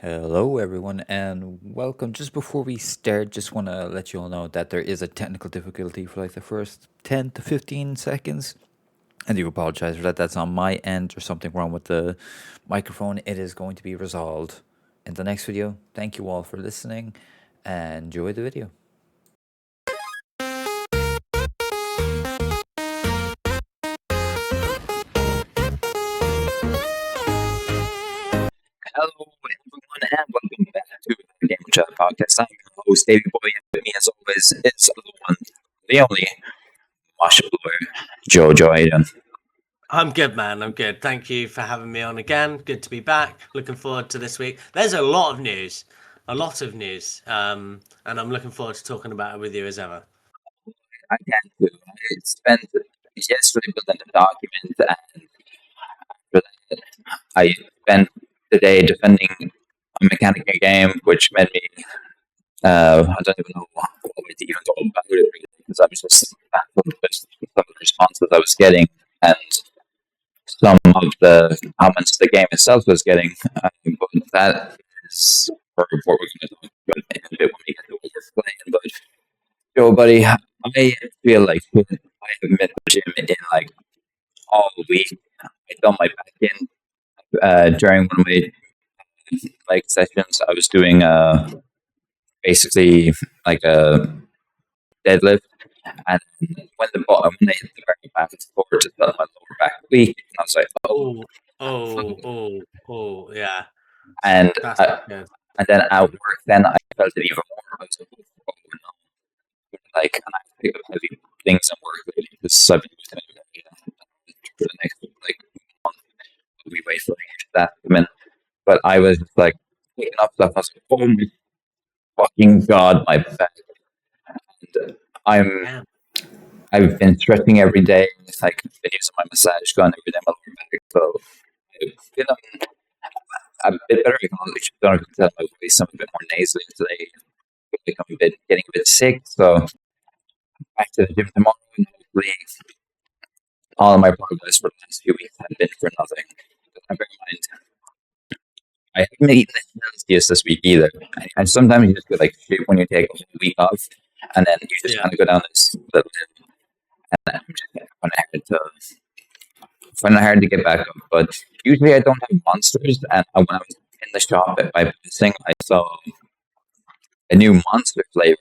Hello, everyone, and welcome. Just before we start, just want to let you all know that there is a technical difficulty for like the first 10 to 15 seconds. I do apologize for that. That's on my end or something wrong with the microphone. It is going to be resolved in the next video. Thank you all for listening and enjoy the video. Hello, everyone, and welcome back to the Game Chat Podcast. I'm your host, Davey Boy, and with me, as always, is the one, the only, Marshall Boy, Jojo. How you doing? I'm good, man. I'm good. Thank you for having me on again. Good to be back. Looking forward to this week. There's a lot of news, and I'm looking forward to talking about it with you as ever. I can too. I spent yesterday building a document, and after that, I spent the day defending a mechanic in a game, which made me. I don't even know what way to even go about it, really, because I was just baffled with some of the responses I was getting and some of the comments the game itself was getting. But that is for what we're going to talk about in a bit when we get to what we're playing. But Joe, buddy, I feel like I have met the gym in like all week. I done my back in during one of my like sessions. I was doing basically like a deadlift, and when they hit the very back, it's forward to my lower back weak, and I was like, Yeah. and That's not good. and then at work, then I felt it even more. I was like, oh no, like, and I picked up heavy things at work lately because I've been doing it for the next like month. We wait for that to come in, but I was just like picking up stuff. I was like, oh my fucking god, my back. And I've been stretching every day. It's like I've been using my massage gun every day, my lower back. So I've been a bit better. I don't know if you can tell my voice. I'm a bit more nasally today. I feel like I'm getting a bit sick. So back to the gym tomorrow, and hopefully all of my progress for the last few weeks have been for nothing. But bear in mind, I haven't eaten the healthiest this week either. And sometimes you just feel like shit when you take a whole week off, and then you just kind of go down this little dip. And I'm just finding it hard to get back up. But usually I don't have monsters, and when I was in the shop at my thing, I saw a new monster flavor.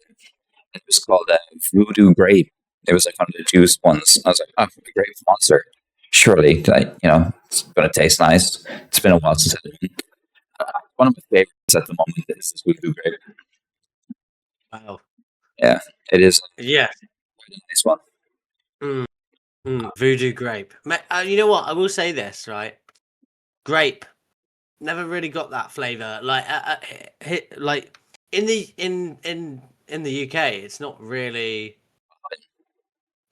It was called Voodoo Grape. It was like one of the juice ones. I was like, oh, a grape monster. Surely, it's going to taste nice. It's been a while since I've been. One of my favorites at the moment is this Voodoo Grape. Wow. Yeah, it is. Yeah. Quite a nice one. Voodoo Grape. You know what? I will say this, right? Grape. Never really got that flavor. Like in the UK, it's not really.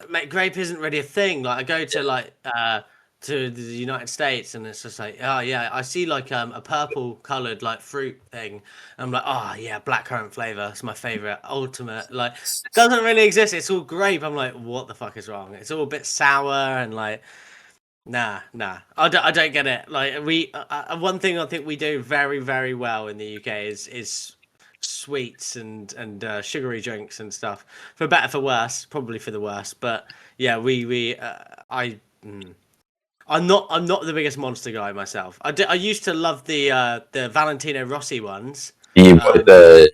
Mate, grape isn't really a thing. Like I go to to the United States, and it's just like, oh yeah, I see like a purple colored like fruit thing. I'm like, oh yeah, blackcurrant flavor. It's my favorite, ultimate. Like, doesn't really exist. It's all grape. I'm like, what the fuck is wrong? It's all a bit sour and like, nah. I don't get it. Like one thing I think we do very, very well in the UK is sweets and sugary drinks and stuff, for better for worse, probably for the worse, but yeah, I'm not the biggest monster guy myself. I used to love the Valentino Rossi ones, The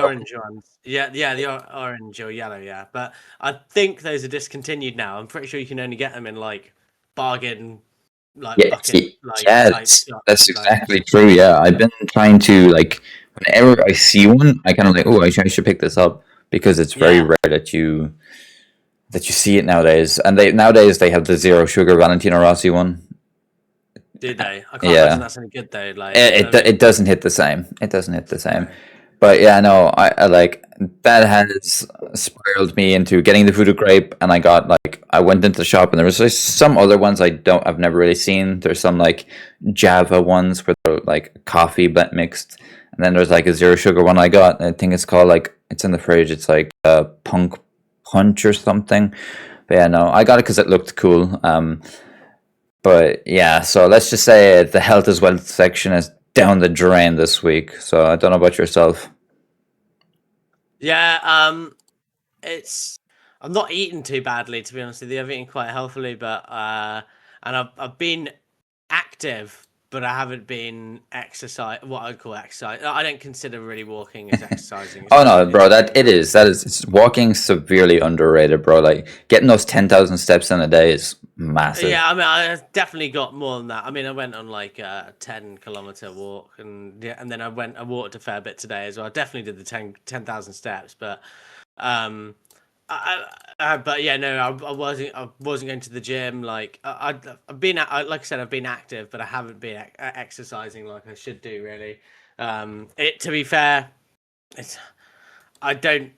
orange ones, the orange or yellow, but I think those are discontinued now. I'm pretty sure you can only get them in like bargain bucket, that's exactly true. Yeah, I've been trying to like whenever I see one, I kind of like, oh, I should pick this up because it's very rare that you see it nowadays. And nowadays they have the zero sugar Valentino Rossi one. Do they? I can't imagine that's any good though. Like it doesn't hit the same. It doesn't hit the same. But yeah, no, I like that has spiraled me into getting the Voodoo Grape, and I went into the shop and there was just some other ones I've never really seen. There's some like Java ones where they're like coffee but mixed, and then there's like a zero sugar one I got. I think it's called like, it's in the fridge. It's like Punk Punch or something. But yeah, no, I got it because it looked cool. But yeah, so let's just say the health as well section has down the drain this week. So I don't know about yourself. Yeah, I'm not eating too badly, to be honest with you. I've eaten quite healthily, but and I've been active, but I haven't been exercise. What I'd call exercise. I don't consider really walking as exercising. It's Oh just no, it's bro, that doing it is. That is it's walking severely underrated, bro. Like getting those 10,000 steps in a day is massive. Yeah, I mean, I definitely got more than that. I mean, I went on like a 10-kilometer walk, and yeah, and then I walked a fair bit today as well. I definitely did the 10,000 steps, but um, but yeah, no, I wasn't going to the gym. Like I've been, like I said, I've been active, but I haven't been exercising like I should do. Really, to be fair, it's I don't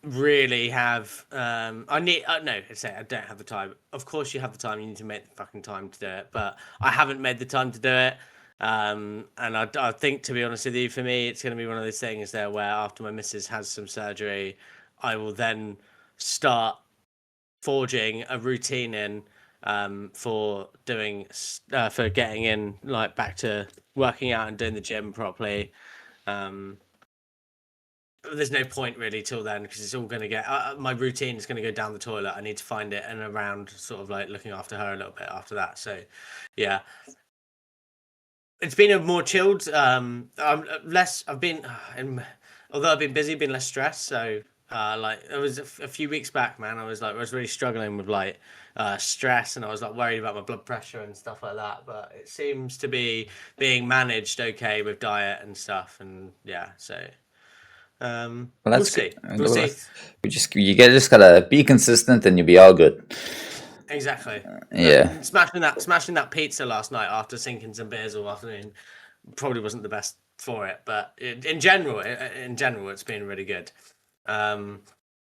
really have I need no say I don't have the time. Of course you have the time, you need to make the fucking time to do it, but I haven't made the time to do it. And I think, to be honest with you, for me it's going to be one of those things there where after my missus has some surgery, I will then start forging a routine in for doing for getting in like back to working out and doing the gym properly. um there's no point really till then, because it's all going to get my routine is going to go down the toilet. I need to find it and around sort of like looking after her a little bit after that. So yeah, it's been a more chilled I'm less I've been although I've been busy, been less stressed. So like it was a few weeks back, man, I was really struggling with like stress, and I was like worried about my blood pressure and stuff like that, but it seems to be being managed okay with diet and stuff. And yeah, so Well, we'll that's good. see. We'll see. Just gotta be consistent, and you'll be all good. Exactly. Yeah. Smashing that pizza last night after sinking some beers all afternoon probably wasn't the best for it, but in general, it's been really good. Um,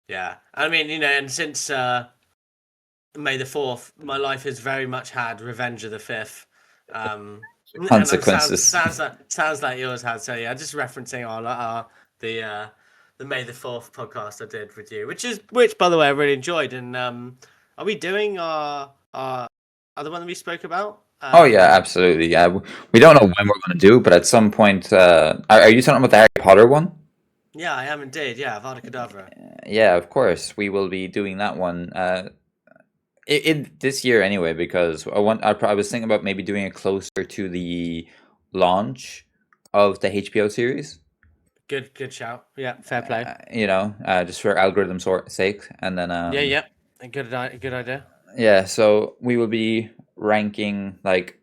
yeah, I mean, and since May the 4th, my life has very much had Revenge of the Fifth. And it Consequences. sounds like yours has. So yeah, just referencing the uh, the May the 4th podcast I did with you, which by the way I really enjoyed. And are we doing our other one that we spoke about? Oh yeah, absolutely. Yeah, we don't know when we're gonna do, but at some point, are you talking about the Harry Potter one? Yeah, I am indeed. Yeah, Avada Kedavra. Yeah, of course, we will be doing that one. This year anyway, because I was thinking about maybe doing it closer to the launch of the HBO series. Good shout. Yeah, fair play. Just for algorithm sake, and then Yeah, yeah, good idea. yeah, so we will be ranking like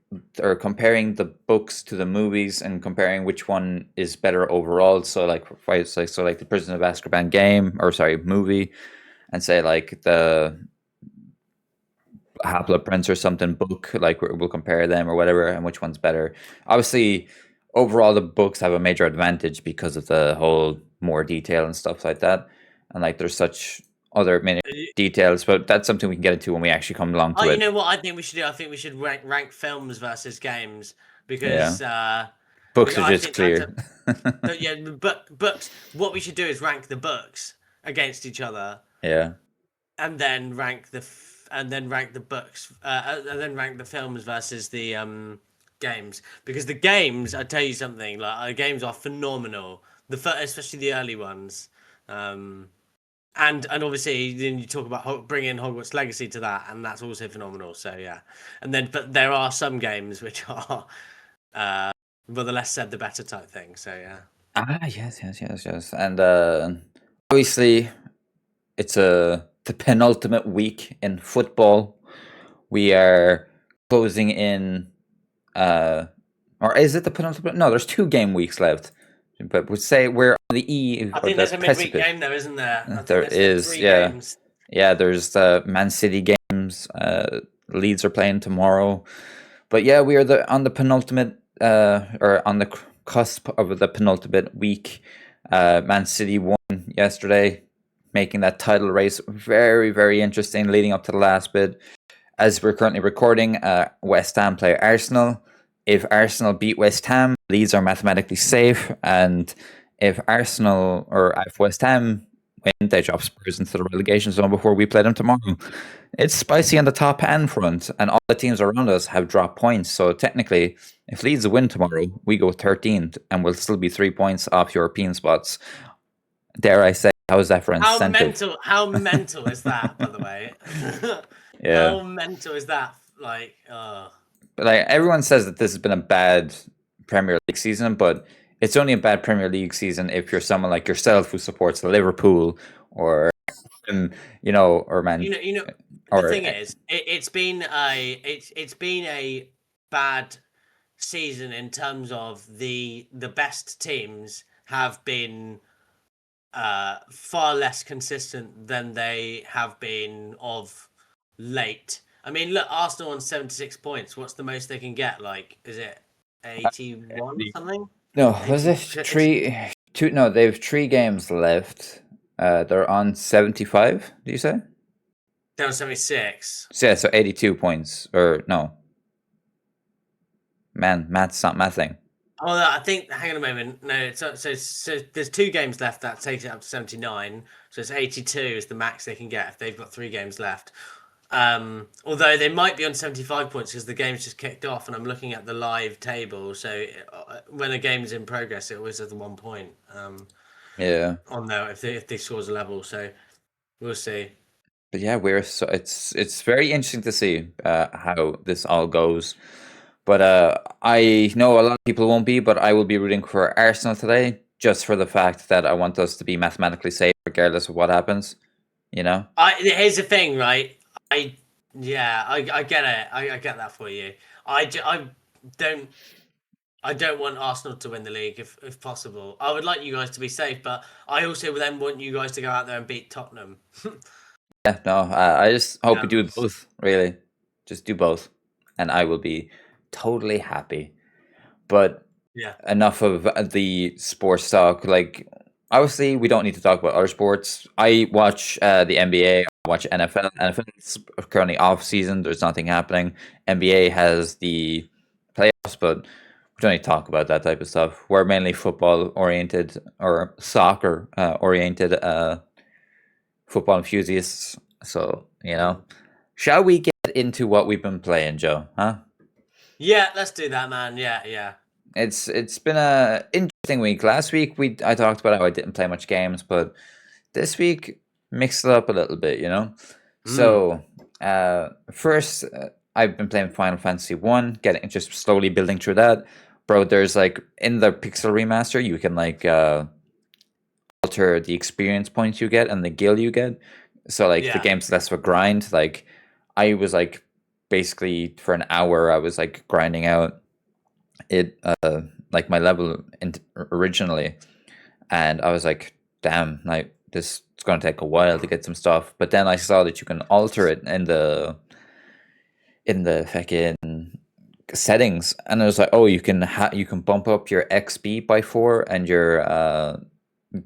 or comparing the books to the movies and comparing which one is better overall. So like like the Prison of Azkaban game, or sorry, movie, and say like the Half-Blood Prince or something book, like we'll compare them or whatever, and which one's better. Obviously, overall the books have a major advantage because of the whole more detail and stuff like that, and like there's such other many details, but that's something we can get into when we actually come along Oh, to you it. know what I think we should do? I think we should rank films versus games, Yeah, because books are I just think that's clear. yeah. But books. What we should do is rank the books against each other, Yeah. and then and then rank the books, and then rank the films versus the games. Because the games, I tell you something, like the games are phenomenal. Especially the early ones. Um, and obviously then you talk about bringing Hogwarts Legacy to that, and that's also phenomenal. So yeah, but there are some games which are well, the less said the better type thing. So yeah. Yes. And obviously, it's the penultimate week in football. We are closing in, or is it the penultimate? No, there's 2 game weeks left. But we'd say we're on the eve I or think the there's a midweek precipice. game though, isn't there? I think There there's like is, three yeah. games. Yeah, there's the Man City games. Leeds are playing tomorrow. But yeah, we are on the penultimate, or on the cusp of the penultimate week. Man City won yesterday, making that title race very, very interesting, leading up to the last bit. As we're currently recording, West Ham play Arsenal. If Arsenal beat West Ham, Leeds are mathematically safe, and if West Ham win, they drop Spurs into the relegation zone before we play them tomorrow. It's spicy on the top and front, and all the teams around us have dropped points. So technically, if Leeds win tomorrow, we go 13th, and we'll still be 3 points off European spots. Dare I say, how is that for incentive? How mental is that, by the way? Yeah. How mental is that? Like, But like everyone says that this has been a bad Premier League season, but it's only a bad Premier League season if you're someone like yourself who supports Liverpool or or Man the or thing is, it's been a bad season in terms of the best teams have been far less consistent than they have been of late. I mean, look, Arsenal on 76 points. What's the most they can get? Like, is it 81 something? no, was 80 it three two no, they have 3 games left. They're on 75, do you say? Down 76. So yeah, so 82 points. Or no. Man, math's not mathing. Oh, I think. Hang on a moment. No, so there's 2 games left. That takes it up to 79. So it's 82 is the max they can get if they've got 3 games left. Although they might be on 75 points because the game's just kicked off, and I'm looking at the live table. So when a game's in progress, it always has the 1 point. Yeah. On there if they scores a level. So we'll see. But yeah, it's very interesting to see how this all goes. But I know a lot of people won't be, but I will be rooting for Arsenal today, just for the fact that I want us to be mathematically safe, regardless of what happens. Here's the thing, right? I get it. I get that for you. I don't want Arsenal to win the league if possible. I would like you guys to be safe, but I also then want you guys to go out there and beat Tottenham. Yeah, no, I just hope we do both, really. Just do both, and I will be totally happy. But Yeah. enough of the sports talk. Like, obviously, we don't need to talk about other sports. I watch the NBA, I watch NFL. NFL is currently off season. There's nothing happening. NBA has the playoffs, but we don't need to talk about that type of stuff. We're mainly football oriented or soccer oriented football enthusiasts. So, shall we get into what we've been playing, Joe? Huh? Yeah, let's do that, man. Yeah. It's been a interesting week. Last week I talked about how I didn't play much games, but this week mixed it up a little bit, So first, I've been playing Final Fantasy 1, getting just slowly building through that. Bro, there's like in the Pixel remaster, you can like alter the experience points you get and the gil you get. So like the game's less of a grind. Like I was like basically for an hour I was like grinding out it like my level originally, and I was like, damn, like this is going to take a while to get some stuff. But then I saw that you can alter it in the fucking settings, and I was like, oh, you can you can bump up your XP by 4 and your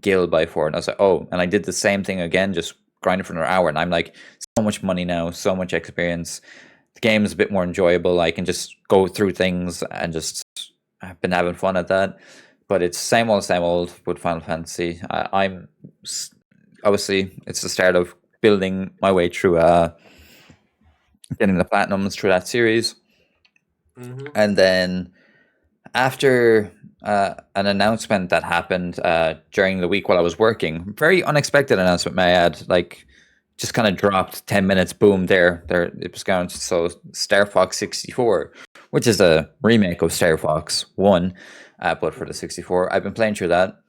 gil by 4. And I was like, oh, and I did the same thing again, just grinding for another hour, and I'm like, so much money now, so much experience. The game is a bit more enjoyable. I can just go through things and just I've been having fun at that. But it's same old with Final Fantasy. I'm obviously it's the start of building my way through getting the platinums through that series. Mm-hmm. And then after an announcement that happened during the week while I was working, very unexpected announcement, may I add, like just kind of dropped 10 minutes, boom, there it was going. So STARFOX 64, which is a remake of STARFOX 1, but for the 64. I've been playing through that,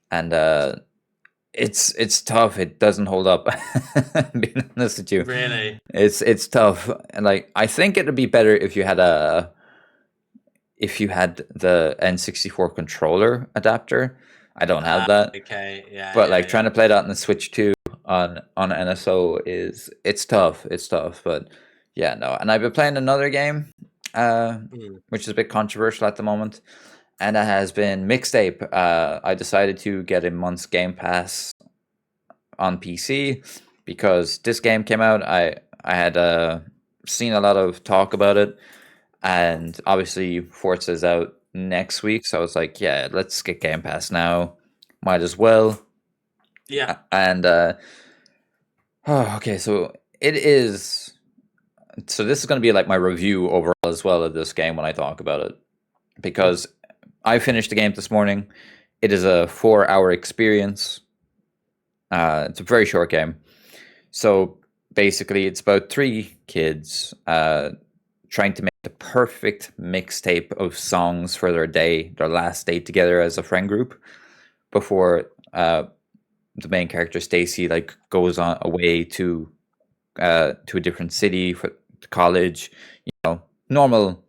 and it's tough. It doesn't hold up. Being honest with you, Really, it's tough. And like I think it'd be better if you had the N64 controller adapter. I don't have that. Okay, yeah. But like trying to play that on the Switch 2 on NSO it's tough. It's tough. But yeah, no. And I've been playing another game, which is a bit controversial at the moment, and that has been Mixtape. I decided to get a month's Game Pass on PC because this game came out. I had seen a lot of talk about it, and obviously Forza's out next week, so I was like, yeah, let's get Game Pass now. Might as well. Yeah. And okay, so it is. So this is going to be like my review overall as well of this game when I talk about it, because I finished the game this morning. It is a 4-hour experience. It's a very short game. So basically, it's about 3 kids trying to make the perfect mixtape of songs for their day, their last day together as a friend group, before the main character Stacy like goes on away to a different city for college. You know, normal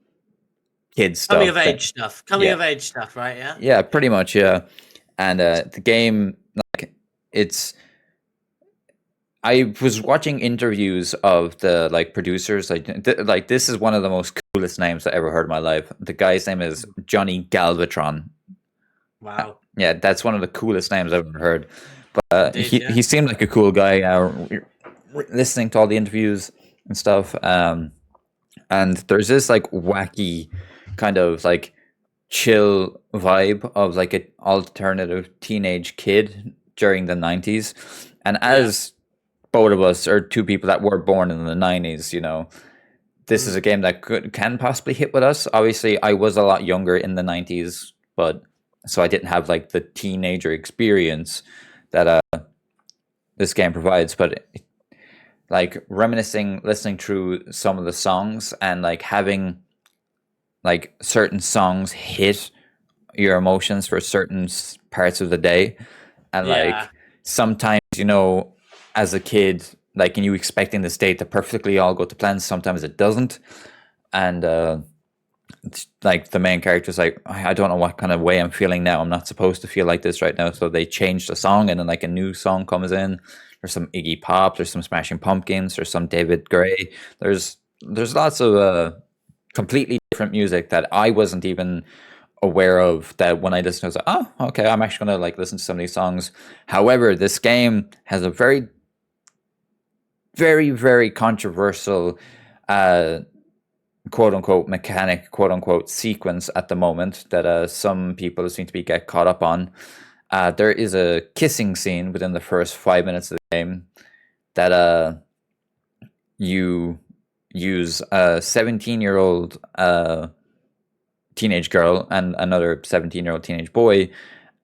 kid Coming stuff. of age stuff. Coming Yeah, of age stuff, right? Yeah. yeah, pretty much, yeah. And the game, like, it's. I was watching interviews of the like producers. Like this is one of the most coolest names I ever heard in my life. The guy's name is Johnny Galvatron. Wow. Yeah, that's one of the coolest names I've ever heard. But Indeed, yeah. he seemed like a cool guy. Listening to all the interviews and stuff. And there's this like wacky kind of like chill vibe of like an alternative teenage kid during the 90s. And as both of us are 2 people that were born in the 90s, you know, this is a game that can possibly hit with us. Obviously, I was a lot younger in the 90s, but so I didn't have like the teenager experience that this game provides. But like reminiscing, listening through some of the songs and like having like certain songs hit your emotions for certain parts of the day, and Yeah. like sometimes, you know, as a kid, like, and you expecting this day to perfectly all go to plan, sometimes it doesn't. And it's like the main character's like, I don't know what kind of way I'm feeling now, I'm not supposed to feel like this right now. So they change the song, and then like a new song comes in. There's some Iggy Pop, there's some Smashing Pumpkins, there's some David Gray, there's lots of completely different music that I wasn't even aware of, that when I listened, I was like, oh, okay, I'm actually going to like listen to some of these songs. However, this game has a very, very, very controversial quote unquote mechanic, quote unquote sequence at the moment that some people seem to be get caught up on. There is a kissing scene within the first 5 minutes of the game that you use a 17-year-old teenage girl and another 17-year-old teenage boy,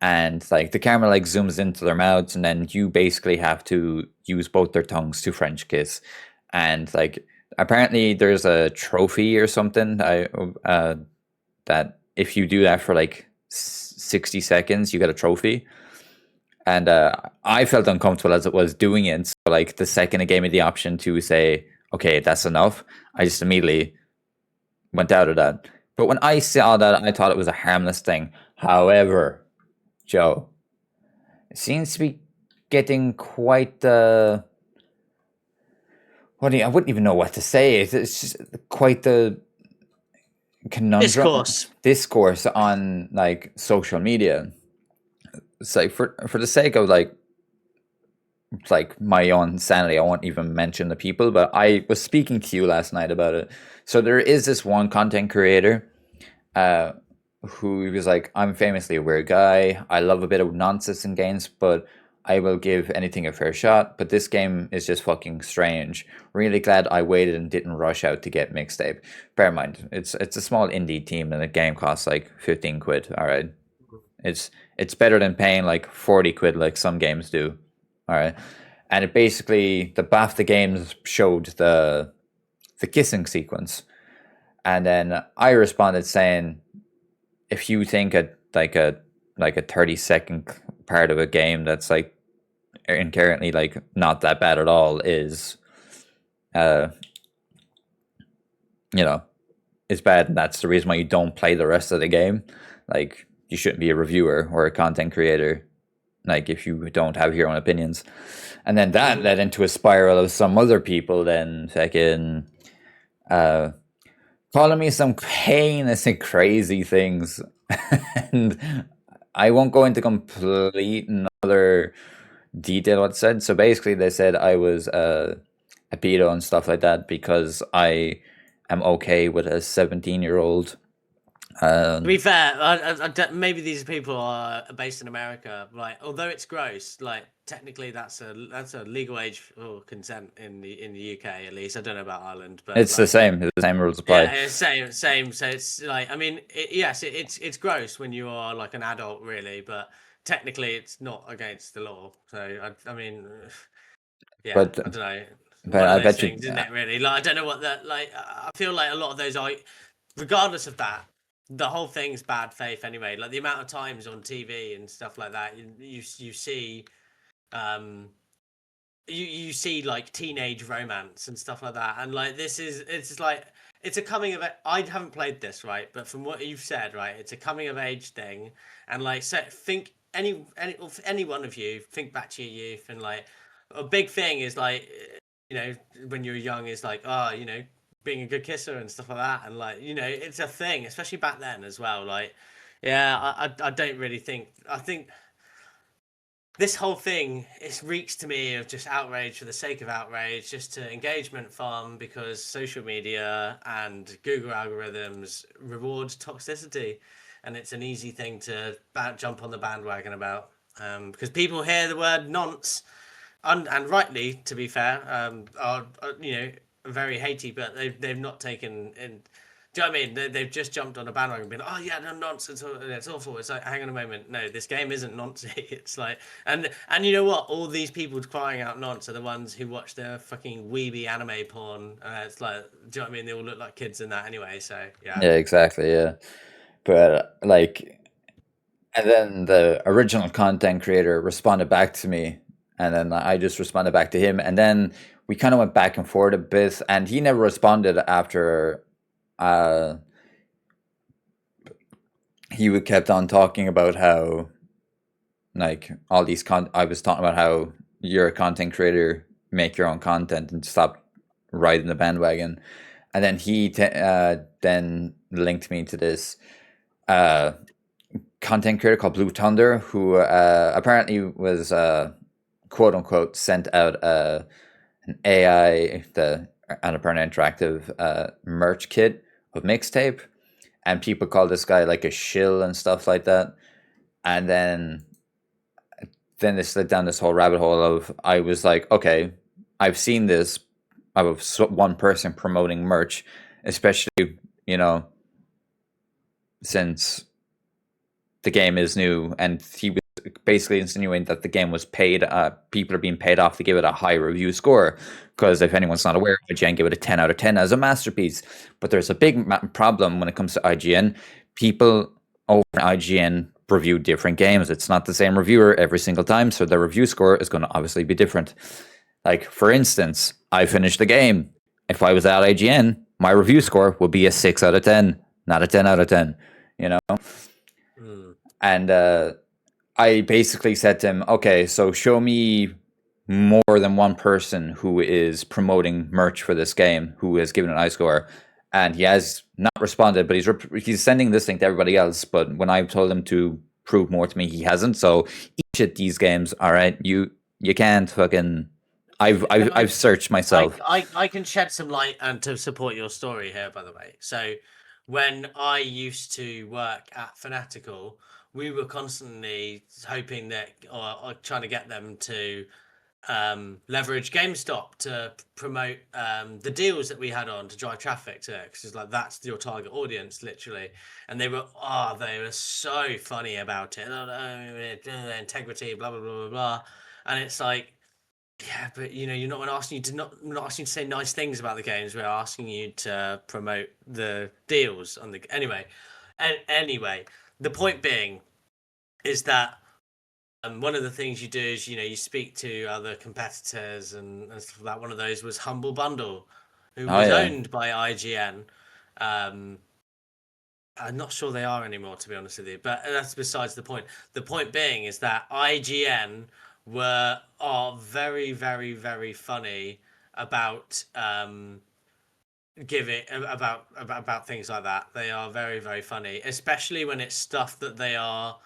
and like the camera like zooms into their mouths, and then you basically have to use both their tongues to French kiss. And like apparently there's a trophy or something that if you do that for like 60 seconds you get a trophy. And I felt uncomfortable as it was doing it, so like the second it gave me the option to say, okay, that's enough, I just immediately went out of that. But when I saw that, I thought it was a harmless thing. However, Joe, it seems to be getting quite the. I wouldn't even know what to say. It's just quite the conundrum discourse on like social media. It's like for the sake of like my own sanity, I won't even mention the people, but I was speaking to you last night about it. So there is this one content creator who was like, I'm famously a weird guy. I love a bit of nonsense in games, but I will give anything a fair shot. But this game is just fucking strange. Really glad I waited and didn't rush out to get mixtape. Bear in mind, it's a small indie team and the game costs like 15 quid. All right. It's better than paying like 40 quid like some games do. All right. And it basically, the BAFTA games showed the kissing sequence. And then I responded saying, if you think a 30-second part of a game that's like inherently like not that bad at all is you know, is bad, and that's the reason why you don't play the rest of the game, like you shouldn't be a reviewer or a content creator, like if you don't have your own opinions. And then that led into a spiral of some other people then fucking calling me some heinous and crazy things. And I won't go into complete another detail what said. So basically they said I was a pedo and stuff like that because I am okay with a 17-year-old To be fair, maybe these people are based in America. Like, although it's gross, like technically that's a legal age for consent in the UK at least. I don't know about Ireland, but it's the like, same. The same rules apply. yeah, same. So it's like, I mean, yes, it's gross when you are like an adult, really, but technically it's not against the law. So I mean, yeah, But I don't know. but One of I those bet you. things, isn't it? Really, like I don't know what that like. I feel like a lot of those are, regardless of that, the whole thing's bad faith anyway. Like the amount of times on TV and stuff like that, you see, um, you see like teenage romance and stuff like that, and like it's like it's a coming of I haven't played this, right, but from what you've said, right, it's a coming of age thing, and like, so think any one of you think back to your youth, and like a big thing is like, when you're young is like, being a good kisser and stuff like that, and like, it's a thing, especially back then as well. Like, yeah, I don't really think, I think this whole thing, it reeks to me of just outrage for the sake of outrage, just to engagement farm, because social media and Google algorithms reward toxicity, and it's an easy thing to jump on the bandwagon about, because people hear the word nonce, and rightly, to be fair, are very hatey, but they've not taken in. Do you know what I mean? They've just jumped on a bandwagon and been, oh yeah, no, nonsense, it's awful. It's like, hang on a moment, no, this game isn't nonsense. It's like, and you know what? All these people crying out nonsense are the ones who watch their fucking weeby anime porn. It's like, do you know what I mean? They all look like kids in that anyway. So yeah. Yeah, exactly. Yeah, but like, and then the original content creator responded back to me, and then I just responded back to him, and then we kind of went back and forth a bit, and he never responded after. Uh, he would kept on talking about how, like, all these I was talking about how you're a content creator, make your own content, and stop riding the bandwagon. And then he then linked me to this uh, content creator called Blue Thunder, who apparently was quote unquote sent out an AI, the Annapurna Interactive merch kit of mixtape, and people call this guy like a shill and stuff like that. And then they slid down this whole rabbit hole of, I was like, okay, I've seen this of one person promoting merch, especially, you know, since the game is new, and he was basically insinuating that the game was paid. People are being paid off to give it a high review score, because if anyone's not aware, IGN give it a 10 out of 10 as a masterpiece. But there's a big problem when it comes to IGN. People over IGN review different games. It's not the same reviewer every single time, so the review score is going to obviously be different. Like, for instance, I finished the game. If I was at IGN, my review score would be a 6 out of 10, not a 10 out of 10, you know? And I basically said to him, okay, so show me more than one person who is promoting merch for this game who has given an high score. And he has not responded, but he's sending this thing to everybody else. But when I've told him to prove more to me, he hasn't. So each of these games, all right, you can't fucking. I've searched myself. I can shed some light and to support your story here, by the way. So, when I used to work at Fanatical, we were constantly hoping that, or trying to get them to leverage GameStop to promote the deals that we had on to drive traffic to it, because it's like, that's your target audience, literally. And they were so funny about it. Integrity, blah blah blah blah blah. And it's like, yeah, but you're not asking you to we're not asking you to say nice things about the games. We're asking you to promote the deals on the anyway. And anyway, the point being is that one of the things you do is you speak to other competitors and stuff like that. One of those was Humble Bundle, who Oh was yeah. owned by IGN. Um, I'm not sure they are anymore, to be honest with you, but that's besides the point. The point being is that IGN are very, very, very funny about about things like that. They are very, very funny, especially when it's stuff that they are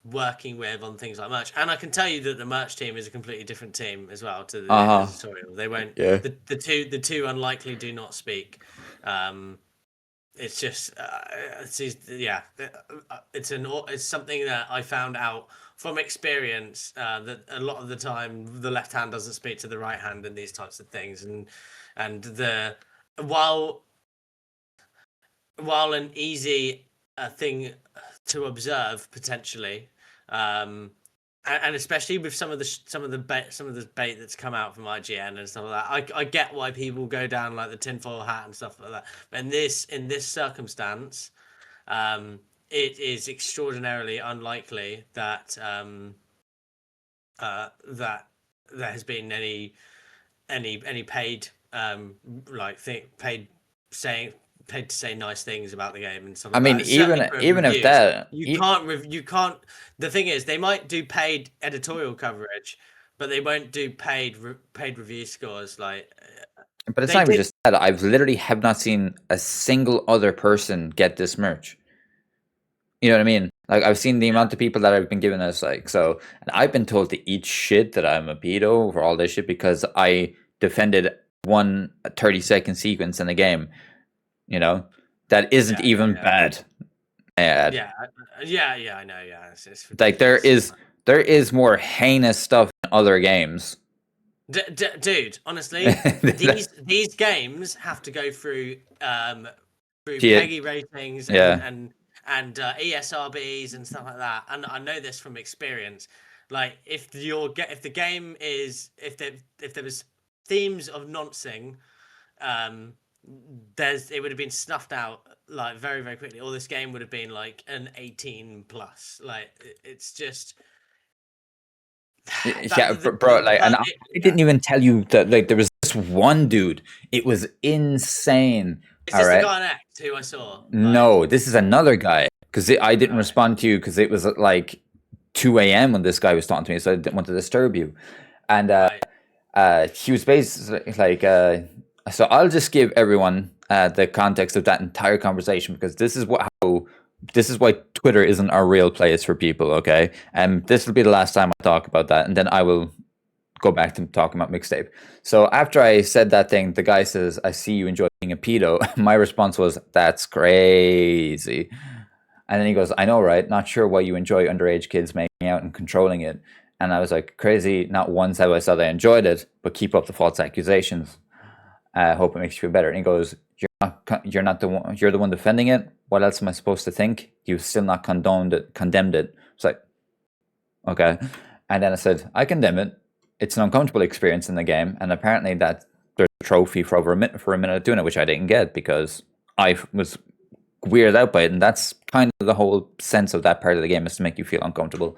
working with on things like merch. And I can tell you that the merch team is a completely different team as well to the Uh huh. editorial. They won't. Yeah. The two unlikely do not speak. Um, it's just it's something that I found out from experience, that a lot of the time the left hand doesn't speak to the right hand in these types of things, and the while an easy thing to observe potentially, um, and especially with some of the bait that's come out from IGN and stuff like that, I get why people go down like the tinfoil hat and stuff like that. But in this circumstance, it is extraordinarily unlikely that that there has been any paid paid to say nice things about the game and stuff I like mean, that. Certainly for even if reviews, that, you can't. The thing is, they might do paid editorial coverage, but they won't do paid review scores. Like but it's they not even did. just that. I've literally have not seen a single other person get this merch. You know what I mean? Like I've seen the amount of people that have been giving us like so, and I've been told to eat shit that I'm a pedo for all this shit because I defended one 30-second sequence in the game. You know that isn't even bad. Yeah, yeah. I know. Yeah, it's Like ridiculous. there is more heinous stuff in other games. Dude, honestly, these games have to go through PEGI ratings Yeah. and ESRBs and stuff like that. And I know this from experience. Like if the game is if there was themes of noncing, um, it would have been snuffed out like very very quickly. Or this game would have been like an 18 plus. Like it's just Yeah, bro. Like, and I didn't even tell you that. Like, there was this one dude. It was insane. Is All this the right. guy on X who I saw? Like, No, this is another guy because I didn't right, respond to you because it was at like 2 a.m. when this guy was talking to me, so I didn't want to disturb you. And right. he was basically like, so I'll just give everyone the context of that entire conversation because this is why Twitter isn't our real place for people. Okay, and this will be the last time I talk about that, and then I will go back to talking about mixtape. So after I said that thing, the guy says, "I see you enjoy being a pedo." My response was, "That's crazy." And then he goes, "I know, right? Not sure why you enjoy underage kids making out and controlling it." And I was like, "Crazy. Not once have I said I enjoyed it, but keep up the false accusations. I hope it makes you feel better." And he goes, you're not the one. You're the one defending it. What else am I supposed to think? You've still not condemned it." It's like, okay. And then I said, "I condemn it. It's an uncomfortable experience in the game, and apparently that there's a trophy for a minute doing it, which I didn't get because I was weirded out by it, and that's kind of the whole sense of that part of the game is to make you feel uncomfortable."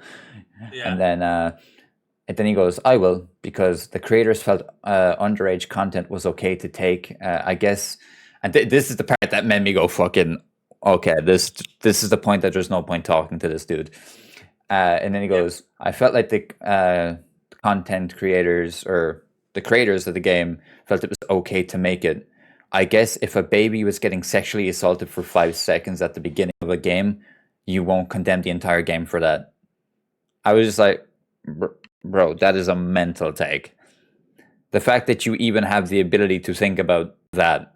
Yeah. And then he goes, "I will because the creators felt underage content was okay to take. I guess." And this is the part that made me go, "Fucking okay." This is the point that there's no point talking to this dude. And then he goes, "I felt like the content creators or the creators of the game felt it was okay to make it. I guess if a baby was getting sexually assaulted for 5 seconds at the beginning of a game, you won't condemn the entire game for that." I was just like, bro, that is a mental take. The fact that you even have the ability to think about that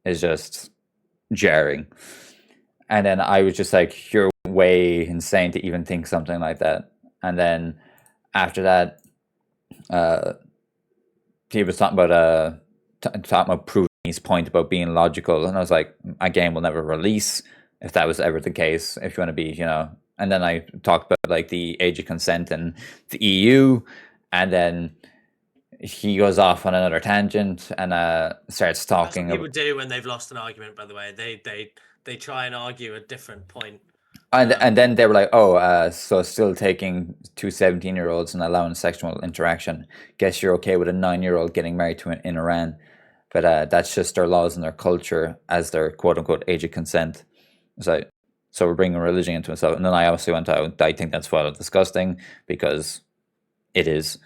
is just jarring. And then I was just like, "You're way insane to even think something like that." And then after that, uh, he was talking about proving his point about being logical, and I was like, "A game will never release if that was ever the case. If you want to be, you know." And then I talked about like the age of consent and the EU, and then he goes off on another tangent and starts That's what talking people about. do when they've lost an argument. By the way, they try and argue a different point. And then they were like, "Oh, so still taking two 17-year-olds and allowing sexual interaction. Guess you're okay with a 9-year-old getting married to in Iran, but that's just their laws and their culture as their quote unquote age of consent." So we're bringing religion into it. So, and then I also went out. I think that's flat out disgusting because it is.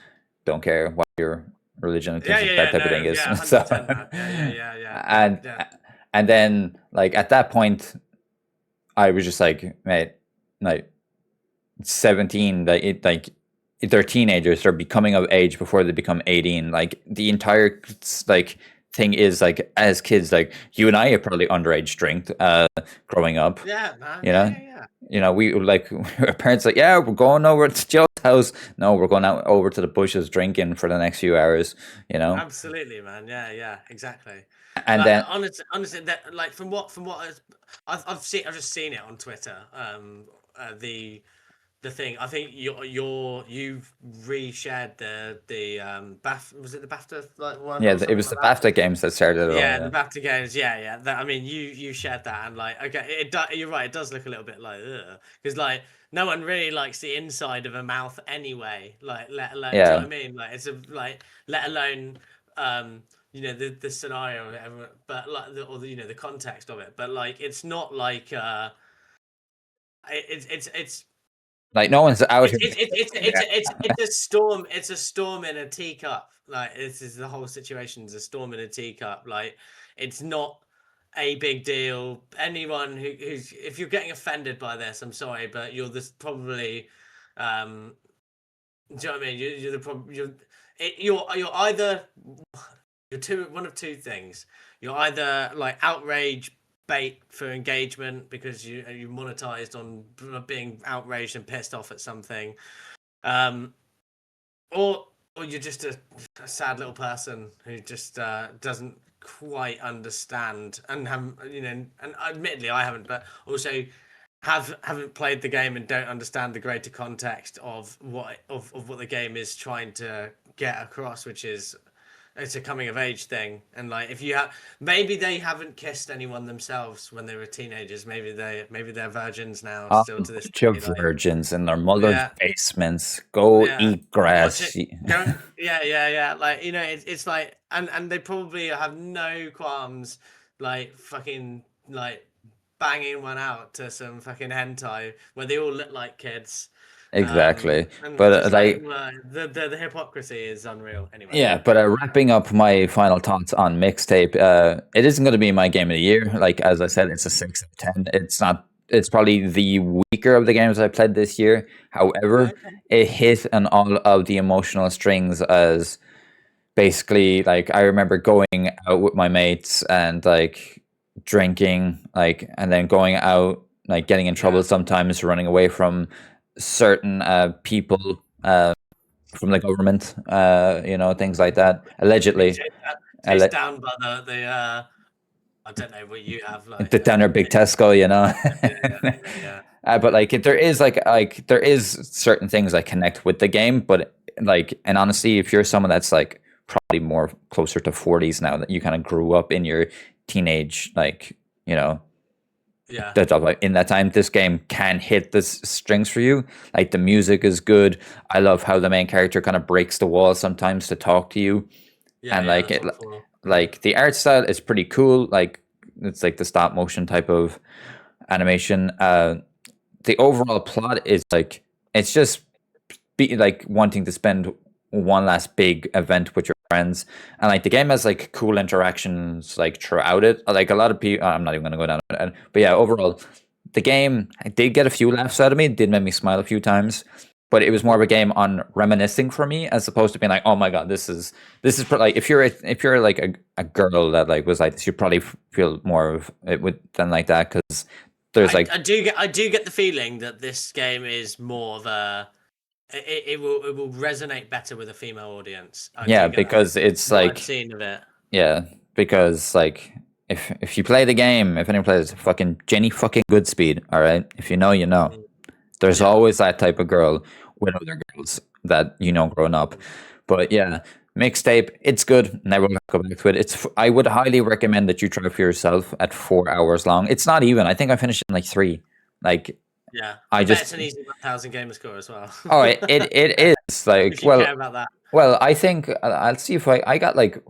Don't care what your religion and things like that type of thing No, is. yeah, So, 100% that. and and then like at that point, I was just like, mate, like 17, like they're teenagers, they're becoming of age before they become 18. Like the entire like thing is like as kids, like you and I have probably underage drank growing up. Yeah, man. You Yeah, know, yeah, yeah. we like our parents like, yeah, we're going over to Joe's house. No, we're going out over to the bushes drinking for the next few hours. You know, Absolutely, man. Yeah, yeah, exactly. and Like then honestly, that like from what I've just seen it on Twitter. The thing I think you've reshared the BAF was it the BAFTA like one yeah, or it something was like the that? BAFTA games that started it all. Yeah, the Yeah, BAFTA games. Yeah, yeah. That, I mean, you shared that, and like, okay, you're right. It does look a little bit like, because like no one really likes the inside of a mouth anyway. Like, let alone, do you know yeah, what I mean? Like, it's a like, let alone, the scenario, or whatever, but like, the context of it. But like, it's not like, it's like no one's out it's here. it's it's it's it's it's a storm. It's a storm in a teacup. Like this is the whole situation. It's a storm in a teacup. Like it's not a big deal. Anyone who's if you're getting offended by this, I'm sorry, but you're this probably. Do you know what I mean? You're the problem. You're either you're one of two things. You're either like outrage bait for engagement because you monetized on being outraged and pissed off at something, um, or you're just a sad little person who just doesn't quite understand and have and admittedly I haven't, but also haven't played the game and don't understand the greater context of what the game is trying to get across, which is it's a coming of age thing. And like if you have maybe they haven't kissed anyone themselves when they were teenagers, maybe they're virgins now A still to this bunch of day, like virgins in their mother's yeah, basements. Go yeah, eat watch it grass. go, yeah, yeah, yeah, like it's like and they probably have no qualms like fucking like banging one out to some fucking hentai where they all look like kids. Exactly, And it's but just like like the hypocrisy is unreal. Anyway, yeah, but wrapping up my final thoughts on mixtape, it isn't going to be my game of the year. Like as I said, it's a 6 of 10. It's not. It's probably the weaker of the games I played this year. However, okay, it hit on all of the emotional strings as basically like I remember going out with my mates and like drinking, like and then going out, like getting in trouble yeah, sometimes, running away from certain people. From the government, things like that. being Allegedly, chased alle- down by the I don't know what you have like down there, big Tesco, yeah, yeah, yeah, but like, there is like there is certain things that connect with the game, but like, and honestly, if you're someone that's like probably more closer to 40s now, that you kind of grew up in your teenage, like you know, yeah, that like, in that time, this game can hit the strings for you. Like the music is good. I love how the main character kind of breaks the wall sometimes to talk to you, yeah, and yeah. like That's it, what for. like the art style is pretty cool. Like it's like the stop motion type of animation. The overall plot is like it's just be like wanting to spend one last big event with your friends, and like the game has like cool interactions like throughout it. Like a lot of people, I'm not even gonna go down it, but yeah, overall, the game did get a few laughs out of me. It did make me smile a few times, but it was more of a game on reminiscing for me as opposed to being like, oh my god, like if you're like a girl that like was like this, you'd probably feel more of it with than like that because there's like I do get the feeling that this game is more of a it will resonate better with a female audience. I yeah, do get that because it's from what I've like seen of it. yeah, because like if you play the game, if anyone plays fucking Jenny fucking Goodspeed, all right, if you know, you know. Mm, There's yeah. always that type of girl with other girls that you know growing up. Mm. But yeah, mixtape, it's good. Never gonna go back to it. I would highly recommend that you try it for yourself at 4 hours long. It's not even. I think I finished in like three. Like Yeah, I I bet it's just an easy 1,000 gamer score as well. oh it is like If you care about that. I think I'll see if I got like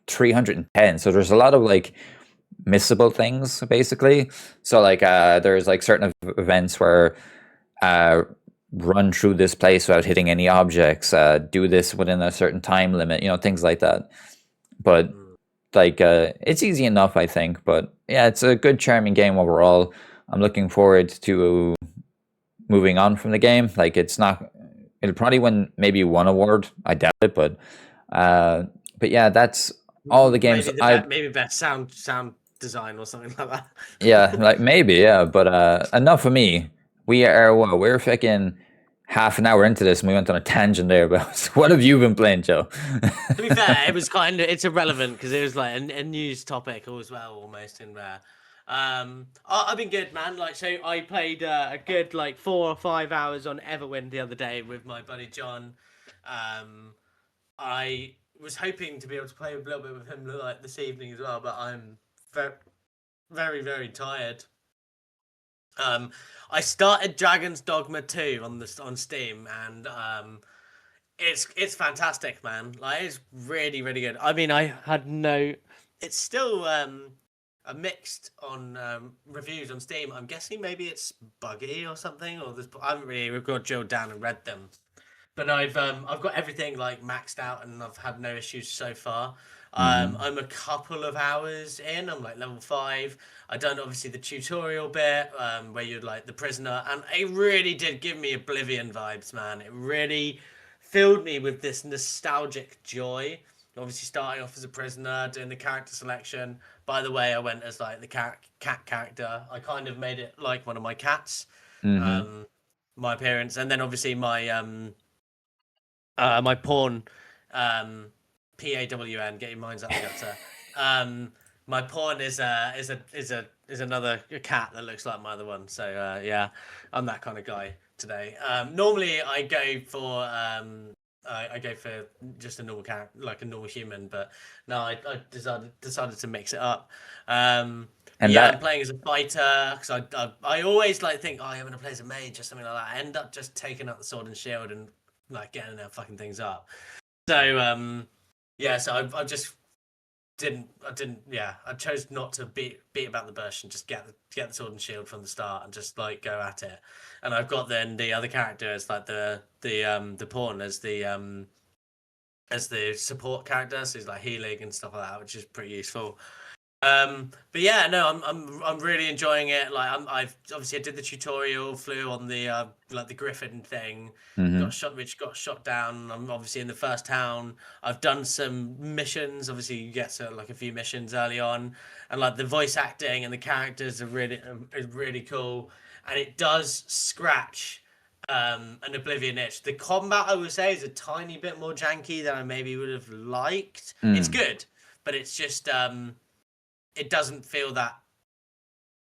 310. So there's a lot of like missable things basically. So like there's like certain events where uh run through this place without hitting any objects, do this within a certain time limit, things like that. But Mm. like it's easy enough, I think. But yeah, it's a good charming game overall. I'm looking forward to moving on from the game. Like it's not it'll probably win maybe one award. I doubt it, uh but yeah, that's all the games maybe best sound design or something like that. yeah, like maybe, yeah, but enough for me. We're fucking half an hour into this and we went on a tangent there, but what have you been playing, Joe? To be fair, it was it's irrelevant because it was like a news topic as well, almost in there. I've been good, man. Like, so I played a good like 4 or 5 hours on Everwind the other day with my buddy John. Um, I was hoping to be able to play a little bit with him like this evening as well, but I'm very, very, very tired. Um, I started Dragon's Dogma 2 on Steam, and it's fantastic, man. Like, it's really, really good. I mean, I had no. It's still a mixed on reviews on Steam. I'm guessing maybe it's buggy or something, or there's. I haven't really got drilled down and read them. But I've got everything like maxed out and I've had no issues so far. Hmm. I'm a couple of hours in. I'm like level 5. I done obviously the tutorial bit where you're like the prisoner, and it really did give me Oblivion vibes, man. It really filled me with this nostalgic joy. Obviously, starting off as a prisoner, doing the character selection. By the way, I went as like the cat character. I kind of made it like one of my cats. Hmm. Um, my appearance, and then obviously my pawn, PAWN, get your minds out the gutter. My pawn is another cat that looks like my other one. So yeah, I'm that kind of guy today. Normally I go for just a normal cat, like a normal human, but no, I decided to mix it up. But And yeah, I'm that playing as a fighter because I always like think, oh, I'm gonna play as a mage or something like that. I end up just taking up the sword and shield and like getting their fucking things up. So yeah, so I just didn't yeah, I chose not to beat about the bush and just get the sword and shield from the start and just like go at it. And I've got then the other character as like the pawn as the support character, so he's like healing and stuff like that, which is pretty useful. But yeah, no, I'm really enjoying it. Like, I've obviously I did the tutorial, flew on the like the Griffin thing, hmm got shot down. I'm obviously in the first town. I've done some missions. Obviously, you get to like a few missions early on, and like the voice acting and the characters are really cool, and it does scratch an Oblivion itch. The combat, I would say, is a tiny bit more janky than I maybe would have liked. It's mm. good, but it's just it doesn't feel that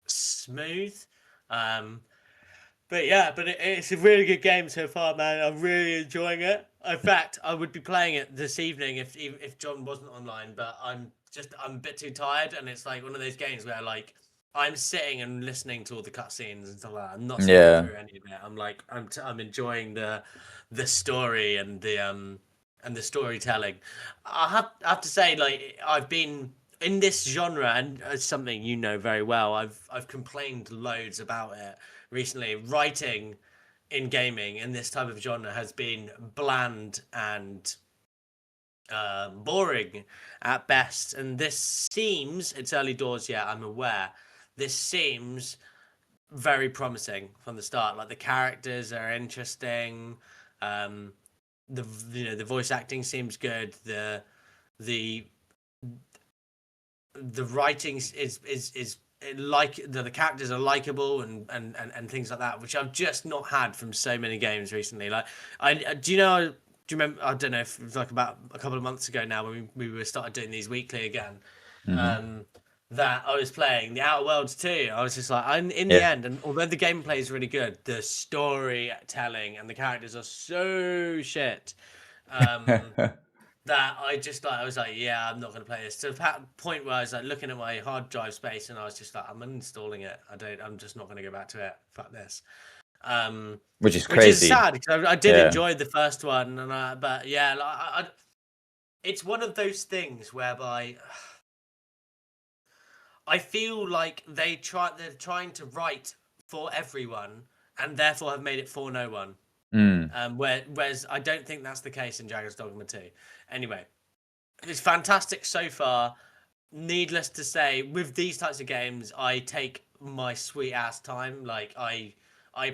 smooth. Um, but yeah, it's a really good game so far, man. I'm really enjoying it. In fact, I would be playing it this evening if John wasn't online. But I'm a bit too tired, and it's like one of those games where like I'm sitting and listening to all the cutscenes and stuff like that. I'm not skipping Yeah. through any of it. I'm like I'm enjoying the story and the storytelling. I have to say, like, I've been in this genre, and it's something you know very well. I've complained loads about it recently. Writing in gaming in this type of genre has been bland and boring at best. And this seems, it's early doors yet, I'm aware. This seems very promising from the start. Like, the characters are interesting. Um, the voice acting seems good. The the writing is like the characters are likable and things like that, which I've just not had from so many games recently. Like, I do you know do you remember? I don't know if it was like about a couple of months ago now when we were started doing these weekly again. Hmm. Um, that I was playing the Outer Worlds 2. I was just like, I'm in the Yeah. end, and although the gameplay is really good, the storytelling and the characters are so shit. Um, that I just like I was like, yeah, I'm not gonna play this. To the point where I was like looking at my hard drive space and I was just like, I'm uninstalling it. I'm just not gonna go back to it. Fuck this. Um, Which is which is crazy. sad because I did Yeah. enjoy the first one, and but yeah, like, it's one of those things whereby I feel like they're trying to write for everyone and therefore have made it for no one. Mm. Whereas I don't think that's the case in Dragon's Dogma 2. Anyway, it's fantastic so far. Needless to say, with these types of games, I take my sweet ass time. Like, I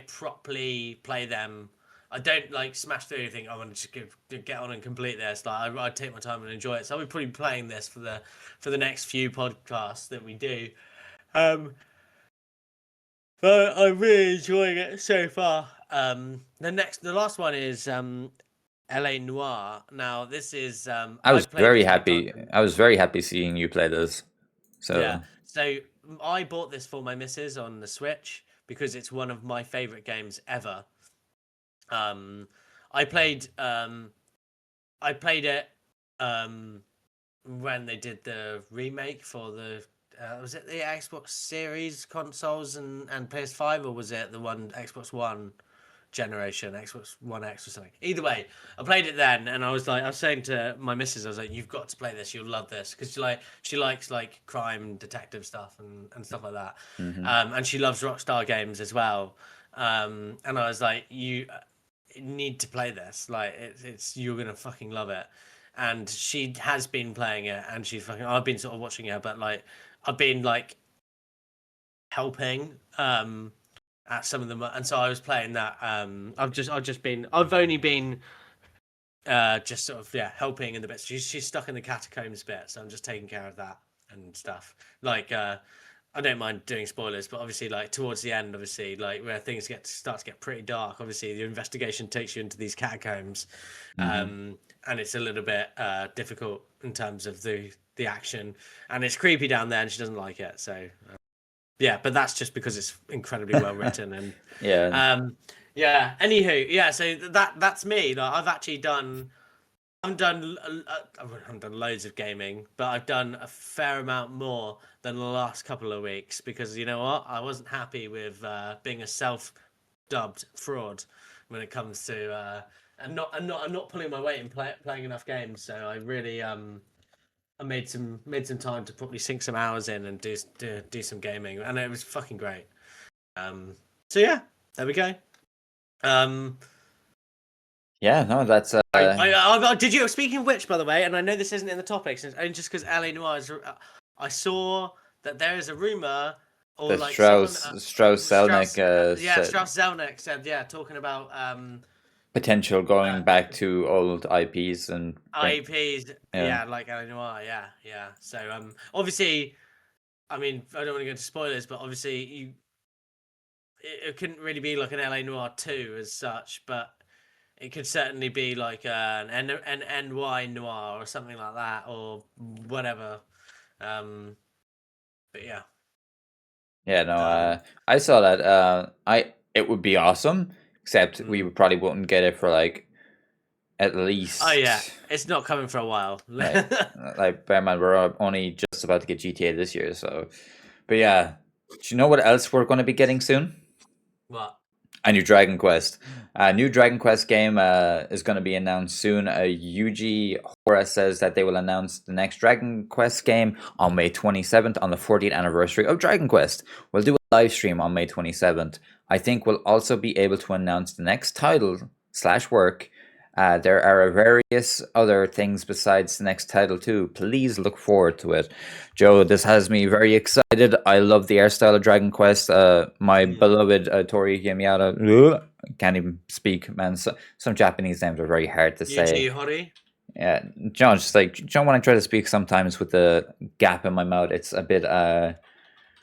properly play them I don't like smash through anything. I want to just get on and complete this. Like I take my time and enjoy it. So I'll be probably playing this for the next few podcasts that we do. But I'm really enjoying it so far. The last one is LA Noir. Now this is I was I've played a very few times. happy. I was very happy seeing you play this. Yeah. So So I bought this for my missus on the Switch because it's one of my favorite games ever. Um, I played it when they did the remake for the was it the Xbox Series consoles and PS5, or was it the one Xbox One generation, Xbox One X or something? Either way, I played it then, and I was saying to my missus, I was like, "You've got to play this. You'll love this," because she likes like crime and detective stuff and stuff like that, mhm. and she loves Rockstar games as well. And I was like, "You need to play this. Like, it's you're gonna fucking love it." And she has been playing it, and she's fucking. I've been sort of watching her, but like, I've been like helping at some of them, and so I was playing that. I've only been just sort of helping in the bits. She's stuck in the catacombs bit, so I'm just taking care of that and stuff. Like I don't mind doing spoilers, but obviously, like towards the end, obviously, like where things start to get pretty dark. Obviously, the investigation takes you into these catacombs, Mhm. and it's a little bit difficult in terms of the action, and it's creepy down there, and she doesn't like it. So yeah, but that's just because it's incredibly well written and Yeah. yeah. Anywho, yeah. So that's me. Like I've actually done. I haven't done loads of gaming, but I've done a fair amount more than the last couple of weeks because you know what? I wasn't happy with being a self-dubbed fraud when it comes to I'm not pulling my weight in playing enough games. So I really I made some time to probably sink some hours in and do some gaming, and it was fucking great. Um, so yeah, there we go. Um, Yeah, no, that's did you? Speaking of which, by the way, and I know this isn't in the topics, and just because LA Noir is, I saw that there is a rumor, or the like someone, Strauss Zelnick said Strauss Zelnick said, yeah, talking about potential going back to old IPs and bring IPs, yeah. yeah, like LA Noir, yeah. So obviously, I mean, I don't want to go into spoilers, but obviously, it couldn't really be like an LA Noir 2 as such, but it could certainly be like an NY Noir or something like that, or whatever. But yeah. Yeah, no, Um, I saw that. It would be awesome, except we mm. would probably wouldn't get it for like at Oh yeah, least it's not coming for a while. like bear in mind we're only just about to get GTA this year, so. But yeah, do you know what else we're going to be getting soon? What? A new Dragon Quest. A new Dragon Quest game is going to be announced soon. Yuji Horii says that they will announce the next Dragon Quest game on May 27th on the 40th anniversary of Dragon Quest. We'll do a live stream on May 27th. I think we'll also be able to announce the next title slash work. There are various other things besides the next title too. Please look forward to it. Joe, this has me very excited. I love the art style of Dragon Quest. My Mm. beloved Tori Yamada, can't even speak, man. Some Japanese names are very hard to say. Yuji Horii. Yeah, John, just like John, when I try to speak sometimes with the gap in my mouth, it's a bit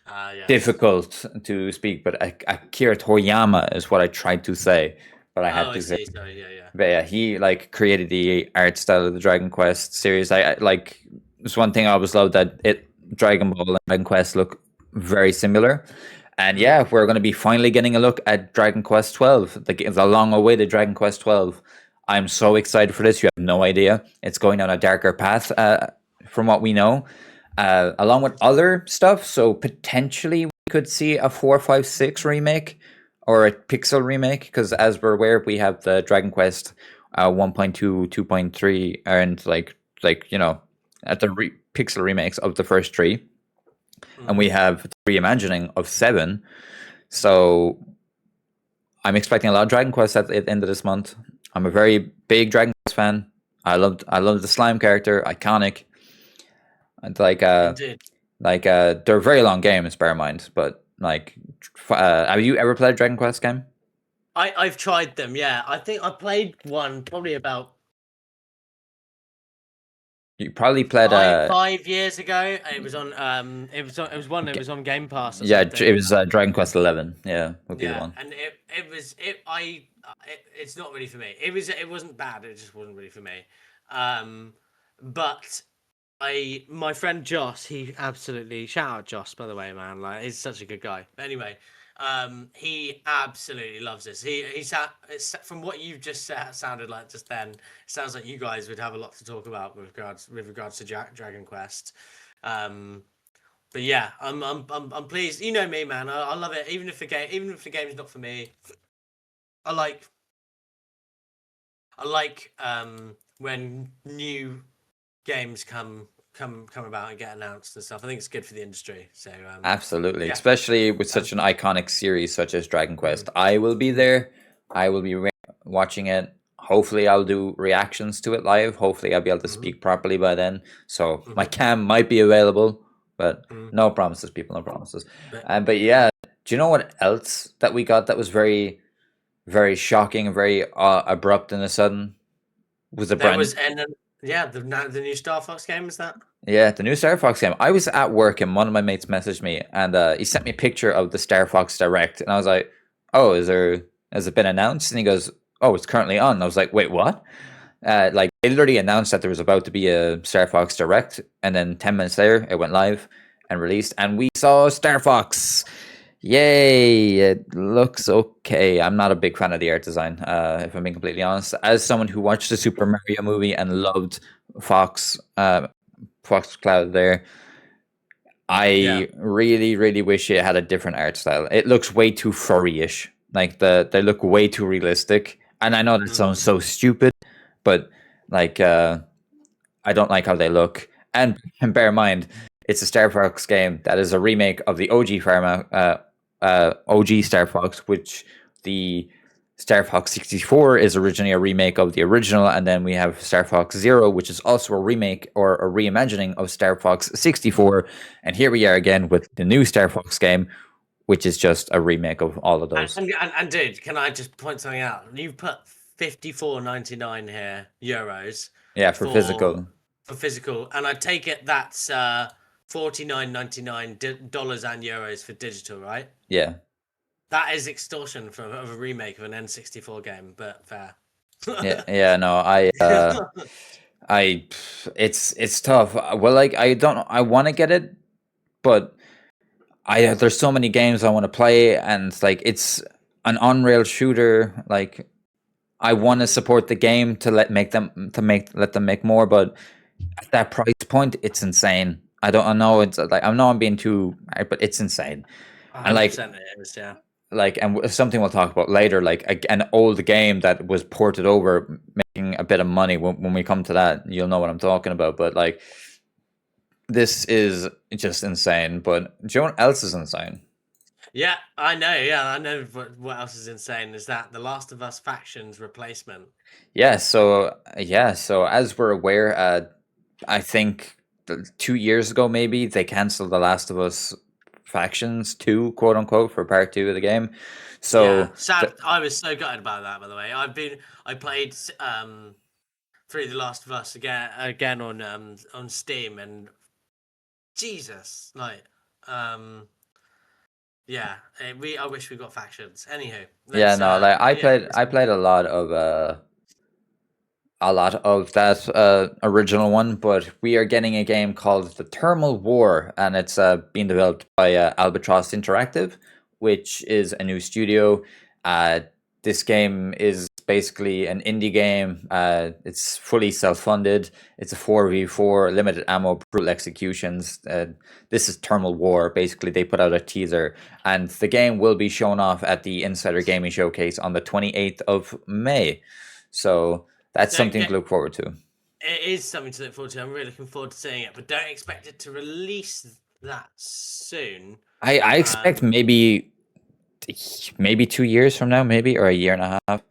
Ah, yes. difficult to speak. But Akira Toriyama is what I tried to say, but I Oh, had I to say. see. Sorry. Yeah. But yeah, he like created the art style of the Dragon Quest series. I like it's one thing I always loved that Dragon Ball and Dragon Quest look very similar. And Mm. yeah, we're going to be finally getting a look at Dragon Quest 12, the long awaited Dragon Quest 12. I'm so excited for this. You have no idea. It's going down a darker path from what we know, along with other stuff. So potentially we could see a 456 remake or a pixel remake, because as we're aware, we have the Dragon Quest 1.2, 2.3, and at the pixel remakes of the first three, and we Mm. have the reimagining of 7. So I'm expecting a lot of Dragon Quest at the end of this month. I'm a very big Dragon Quest fan. I love the slime character, iconic, and Indeed. they're very long games, bear in mind. But have you ever played a Dragon Quest game? I've tried them. Yeah, I think I played one probably about You probably played 5 years ago. It was on it was one that was on Game Pass or yeah, it something. was Dragon Quest 11. Yeah, would be the Yeah, one. and it's not really for me. It wasn't bad. It just wasn't really for me. But my friend Joss, he absolutely shout out Joss, by the way, man. Like he's such a good guy. But anyway, he absolutely loves this. It's from what you've just said, sounded like just then. It sounds like you guys would have a lot to talk about with regards to Dragon Quest. But yeah, I'm pleased. You know me, man. I love it. Even if the game's not for me, I like when new games come about and get announced and stuff. I think it's good for the industry. So Absolutely, yeah. especially with such an iconic series such as Dragon Quest. Mhm, I will be mhm, there. I will be watching it. Hopefully, I'll do reactions to it live. Hopefully, I'll be able to mhm, speak properly by then. So my mhm, cam might be available, but mhm. no promises, people. No promises. But But yeah, do you know what else that we got that was very, very shocking and very abrupt and a sudden? Was a there brand was and then yeah, the new Star Fox game is that? Yeah, the new Star Fox game. I was at work and one of my mates messaged me and he sent me a picture of the Star Fox Direct and I was like, "Oh, has it been announced?" And he goes, "Oh, it's currently on." And I was like, "Wait, what?" Like they literally announced that there was about to be a Star Fox Direct, and then 10 minutes later, it went live and released, and we saw Star Fox. Yay! It looks okay. I'm not a big fan of the art design, if I'm being completely honest. As someone who watched the Super Mario movie and loved Fox, Fox Cloud there. Yeah. I really, really wish it had a different art style. It looks way too furry-ish. Like they look way too realistic. And I know that sounds Mm. so stupid, but like I don't like how they look. And bear in mind, it's a Star Fox game that is a remake of the OG Star Fox, which the Star Fox 64 is originally a remake of the original, and then we have Star Fox Zero, which is also a remake or a reimagining of Star Fox 64. And here we are again with the new Star Fox game, which is just a remake of all of those. And dude, can I just point something out? You've put 54.99 here euros Yeah, for for physical. physical, and I take it that's 49.99 dollars and euros for digital, right? Yeah. That is extortion for of a remake of an N64 game, but fair. Yeah, yeah, no, I, it's tough. Well, like I don't, I want to get it, but there's so many games I want to play, and like it's an on-rail shooter. Like I want to Mm. support the game to let them make more, but at that price point, it's insane. I know it's like I know I'm being too, but it's insane. And like 100% it is, yeah. something we'll talk about later, like an old game that was ported over, making a bit of money. When we come to that, you'll know what I'm talking about. But like this is just insane. But do you know what else is insane? Yeah, I know. Yeah, I know. What else is insane is that the Last of Us factions replacement. So as we're aware, I think 2 years ago maybe they canceled The Last of Us factions 2, quote unquote, for part 2 of the game. Yeah, So sad. I was so gutted about that. By the way, I played through the Last of Us again on Steam, and Jesus, like yeah, I wish we got factions. Anywho, yeah, let's no, like yeah. I played a lot of that original one, but we are getting a game called The Thermal War, and it's being developed by Albatross Interactive, which is a new studio. Uh, this game is basically an indie game. It's fully self-funded. It's a 4v4, limited ammo, brutal executions. This is Thermal War. Basically, they put out a teaser, and the game will be shown off at the Insider Gaming Showcase on the 28th of May. So that's don't something to get. look forward to. It is something to look forward to. I'm really looking forward to seeing it, but don't expect it to release that soon. I expect Um, maybe 2 years from now, maybe, or a year and a half.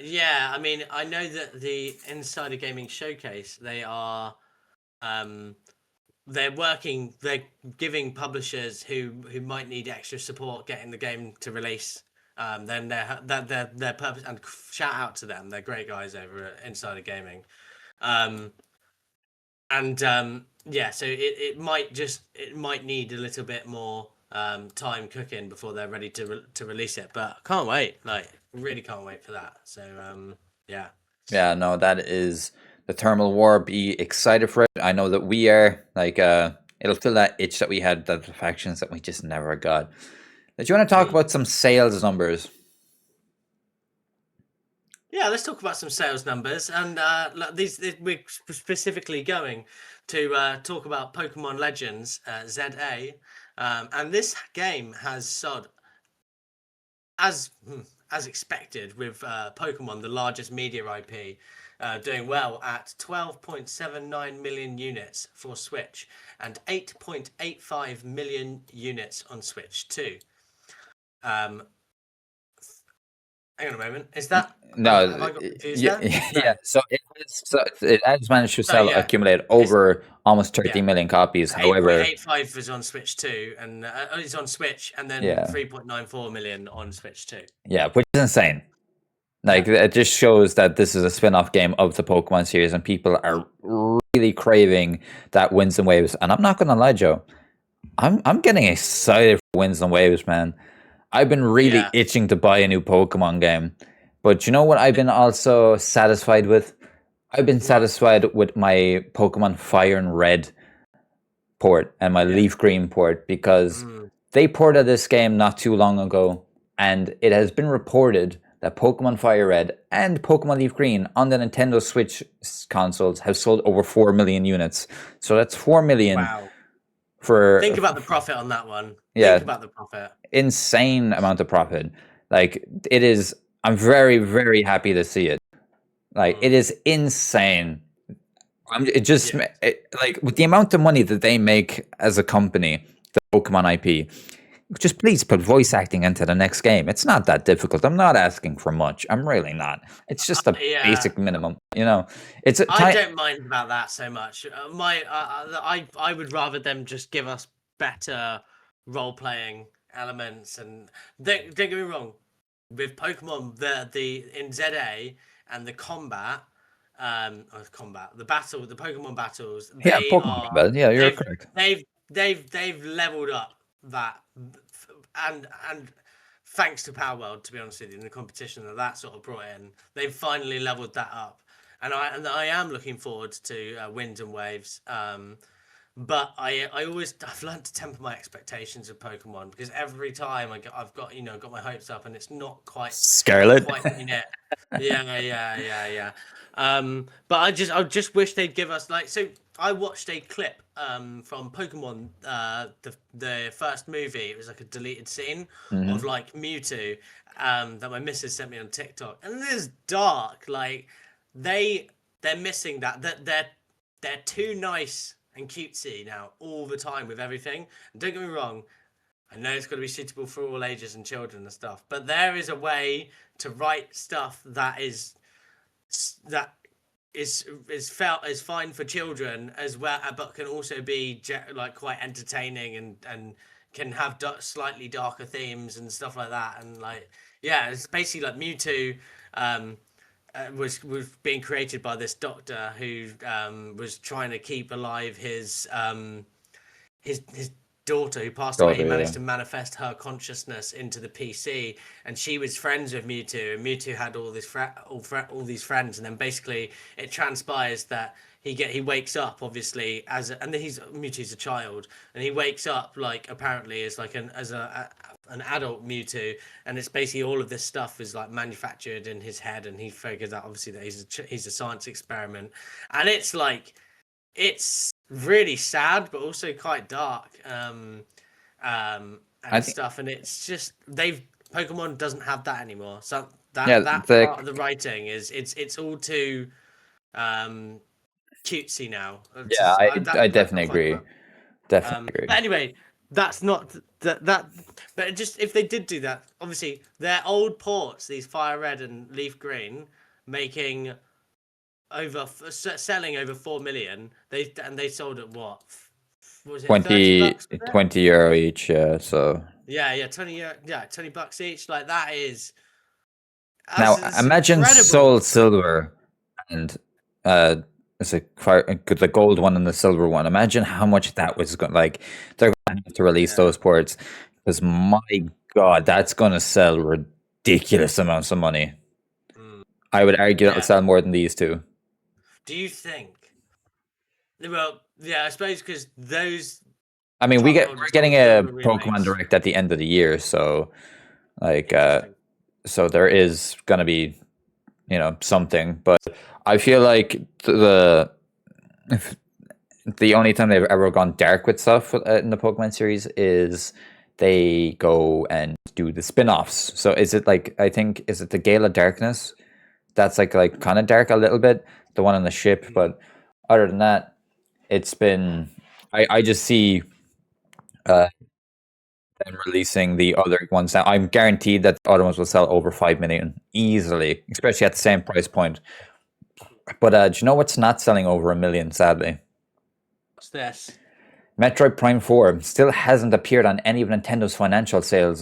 yeah, I mean, I know that the Insider Gaming Showcase, um they're giving publishers who might need extra support getting the game to release then their purpose, and shout out to them, they're great guys over at Insider Gaming. Yeah, so it might need a little bit more time cooking before they're ready to release it, but can't wait, like really can't wait for that. So yeah. Yeah, no, that is the Thermal War. Be excited for it. I know that we are. Like, it'll fill that itch that we had, the factions that we just never got. Do you want to talk about some sales numbers? Yeah, let's talk about some sales numbers, and we're specifically going to talk about Pokemon Legends ZA, and this game has sold as expected, with Pokemon, the largest media IP, doing well at 12.79 million units for Switch and 8.85 million units on Switch 2. Hang on a moment. Is that No? have I got confused Yeah, there? yeah. So it has managed to sell, Yeah, accumulate over almost 30 million copies. However, 8.85 is on Switch 2, and it's on Switch, and then yeah, 3.94 million on Switch 2. yeah, which is insane. Like, it just shows that this is a spin-off game of the Pokemon series, and people are really craving that Winds and Waves. And I'm not gonna lie, Joe, I'm getting excited for Winds and Waves, man. I've been really itching to buy a new Pokemon game. But you know what I've been also satisfied with? I've been satisfied with my Pokemon Fire and Red port and my Leaf Green port, because they ported this game not too long ago, and it has been reported that Pokemon Fire Red and Pokemon Leaf Green on the Nintendo Switch consoles have sold over 4 million units. So that's 4 million. Wow. For think about the profit on that one. Yeah, think about the profit. Insane amount of profit. Like, it is. I'm very, very happy to see it. Like, it is insane. Like, with the amount of money that they make as a company, the Pokemon IP, just please put voice acting into the next game. It's not that difficult. I'm not asking for much. I'm really not. It's just a basic minimum. You know, I don't mind about that so much. I would rather them just give us better role playing elements, and don't get me wrong, with Pokemon, the in ZA and the combat, the Pokemon battles, Pokemon combat. Yeah, you're correct. They've leveled up that, and thanks to Power World, to be honest with you, in the competition that sort of brought in, they've finally leveled that up, and I am looking forward to Wind and Waves. But I've learned to temper my expectations of Pokemon, because every time I've got my hopes up, and it's not quite Scarlet. Yeah. But I just wish they'd give us, like, so I watched a clip from Pokemon, the first movie. It was like a deleted scene of like Mewtwo that my missus sent me on TikTok, and it is dark. Like, they're missing that they're too nice and cutesy now all the time with everything. And don't get me wrong, I know it's got to be suitable for all ages and children and stuff, but there is a way to write stuff that is felt as fine for children as well, but can also be like quite entertaining, and can have slightly darker themes and stuff like that. And like, yeah, it's basically like Mewtwo was being created by this doctor who was trying to keep alive his daughter who passed away. He managed to manifest her consciousness into the PC, and she was friends with Mewtwo, and Mewtwo had all these friends, and then basically it transpires that he wakes up, obviously, Mewtwo's a child, and he wakes up like apparently as like an adult Mewtwo, and it's basically all of this stuff is like manufactured in his head, and he figures out obviously that he's a science experiment, and it's like, it's really sad but also quite dark and stuff, and it's just Pokemon doesn't have that anymore, so that part of the writing is it's all too cutesy now. I definitely agree. Definitely agree. But anyway, that's not that. But just if they did do that, obviously their old ports, these Fire Red and Leaf Green, making selling over 4 million. They sold at what? Was it 20 €20 each? So Yeah, 20 $20 each. Like that is Now that's imagine incredible. Soul Silver and it's the gold one and the silver one. Imagine how much that was going. Like they're going to have to release Yeah. those ports because my God, that's going to sell ridiculous amounts of money. Mm, I would argue that'll yeah. sell more than these two. Do you think? Well, yeah, I suppose because those I mean, title we're holders getting hold a silver Pokemon remakes. Direct at the end of the year, so like Interesting. so there is going to be something, but I feel like if the only time they've ever gone dark with stuff in the Pokemon series is they go and do the spin-offs. So is it like is it the Gale of Darkness? That's like kind of dark a little bit, the one on the ship, Mm, but other than that, it's been I just see them releasing the other ones now. I'm guaranteed that the other ones will sell over 5 million easily, especially at the same price point. But do you know what's not selling over 1 million, sadly? what's this? Metroid Prime 4 still hasn't appeared on any of Nintendo's financial sales.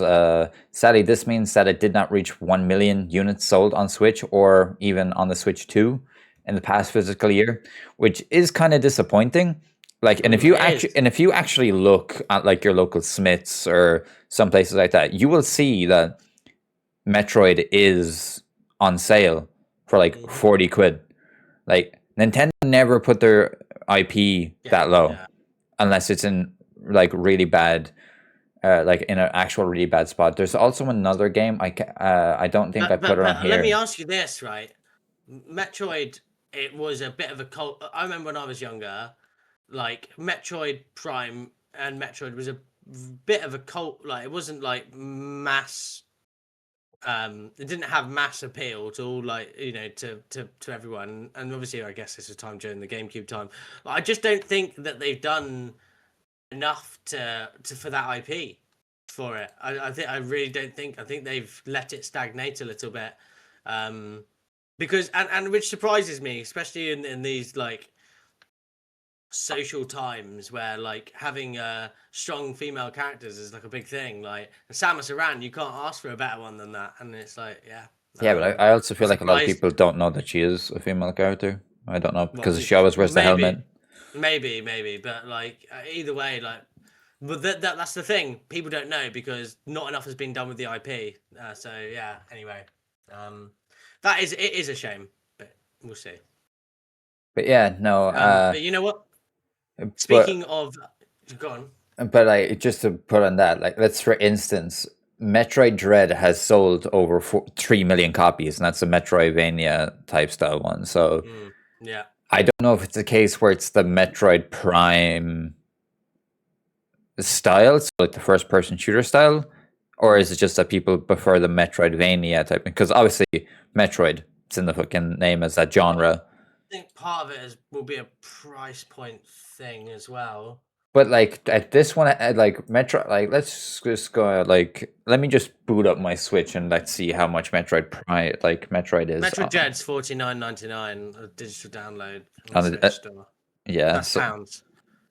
Sadly, this means that it did not reach 1 million units sold on Switch or even on the Switch 2 in the past physical year, which is kind of disappointing. Like, It is. and if you actually look at like your local Smiths or some places like that, you will see that Metroid is on sale for like Mm-hmm. 40 quid. Like, Nintendo never put their IP Yeah, that low yeah. unless it's in like really bad, like in an actual really bad spot. There's also another game I don't think I put it on But let me here. ask you this, right? Metroid, it was a bit of a cult. I remember when I was younger, like Metroid Prime and Metroid was a bit of a cult. Like it wasn't like mass. It didn't have mass appeal to all like to everyone. And obviously, I guess this was time during the GameCube time. But I just don't think that they've done enough to for that IP for it. I really don't think. I think they've let it stagnate a little bit. Because and which surprises me, especially in these like social times where like having strong female characters is like a big thing. Like Samus Aran, you can't ask for a better one than that. And it's like, yeah, Yeah, but I also I'm feel like a lot of surprised. people don't know that she is a female character. I don't know Well, because she always wears the helmet. maybe, but like either way, like, but that's the thing. People don't know because not enough has been done with the IP. So yeah. Anyway, um, it is a shame, but we'll see. But yeah, no. But you know what? But Speaking of, go on. but like just to put on that, like let's for instance, Metroid Dread has sold over 3 million copies, and that's a Metroidvania type style one. So Mm, yeah. I don't know if it's a case where it's the Metroid Prime style, so like the first person shooter style, or is it just that people prefer the Metroidvania type? Because obviously Metroid, it's in the fucking name as that Well, genre. I think part of it will be a price point thing as well. But like at this one, at like Metro, like let's just go like let me just boot up my Switch and let's see how much Metroid Prime like Metroid is Metroid Dread's $49.99 a digital download on the on the, Switch store. yeah. That's So pounds.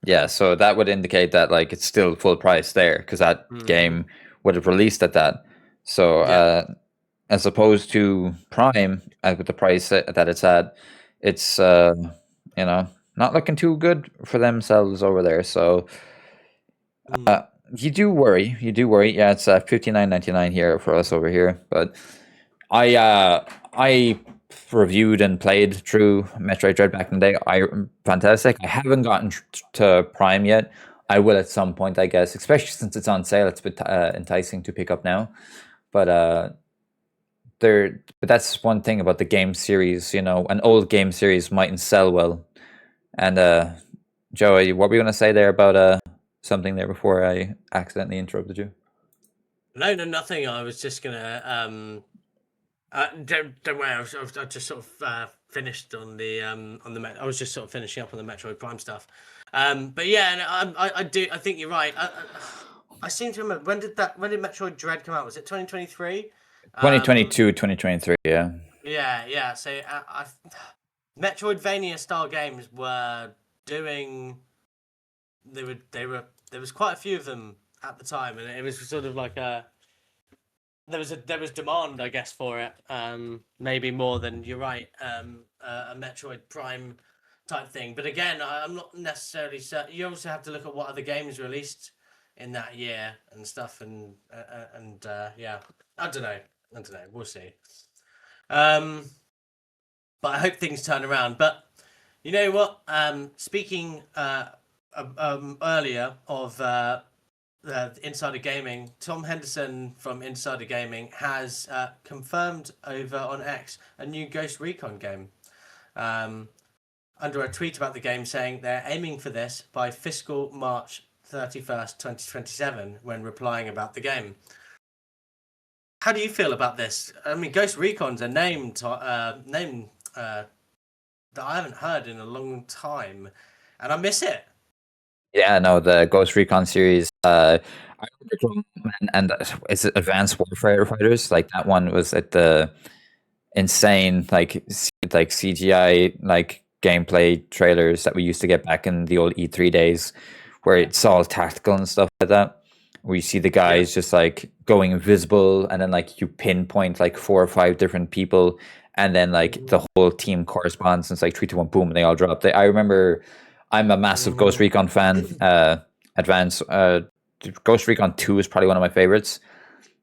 yeah, so that would indicate that like it's still full price there because that Mm-hmm. game would have released at that. So Yeah. as opposed to Prime with the price that it's at, it's you know not looking too good for themselves over there. So Mm. you do worry, you do worry. Yeah, it's 59.99 here for us over here, but I reviewed and played through Metroid Dread back in the day. Fantastic. I haven't gotten to Prime yet. I will at some point, I guess, especially since it's on sale. It's a bit enticing to pick up now. But but that's one thing about the game series. An old game series mightn't sell well. And Joey, what were you going to say there about something there before I accidentally interrupted you? No, nothing. I was just gonna don't worry. I just sort of finished on the I was just sort of finishing up on the Metroid Prime stuff. But yeah, and I do. I think you're right. I seem to remember when did Metroid Dread come out? Was it 2023? 2022, 2023, yeah. Yeah. So Metroidvania style games were doing. They were. There was quite a few of them at the time, and it was sort of like there was demand, I guess, for it. Maybe more than you're right. A Metroid Prime type thing. But again, I'm not necessarily certain. You also have to look at what other games released in that year and stuff, and yeah, I don't know. I don't know. We'll see. But I hope things turn around. But you know what? Speaking earlier of Insider Gaming, Tom Henderson from Insider Gaming has confirmed over on X a new Ghost Recon game. Under a tweet about the game saying they're aiming for this by fiscal March 31st, 2027, when replying about the game. How do you feel about this? I mean, Ghost Recon's a name that I haven't heard in a long time, and I miss it. Yeah, no, the Ghost Recon series. I remember and is it Advanced Warfare Fighters? Like that one was at the insane like CGI like gameplay trailers that we used to get back in the old E3 days, where it's all tactical and stuff like that. Where you see the guys just like going invisible, and then like you pinpoint like 4 or 5 different people, and then like the whole team corresponds, and it's like 3, 2, 1, boom, and they all drop. I remember, I'm a massive Ghost Recon fan. Advance Ghost Recon 2 is probably one of my favorites.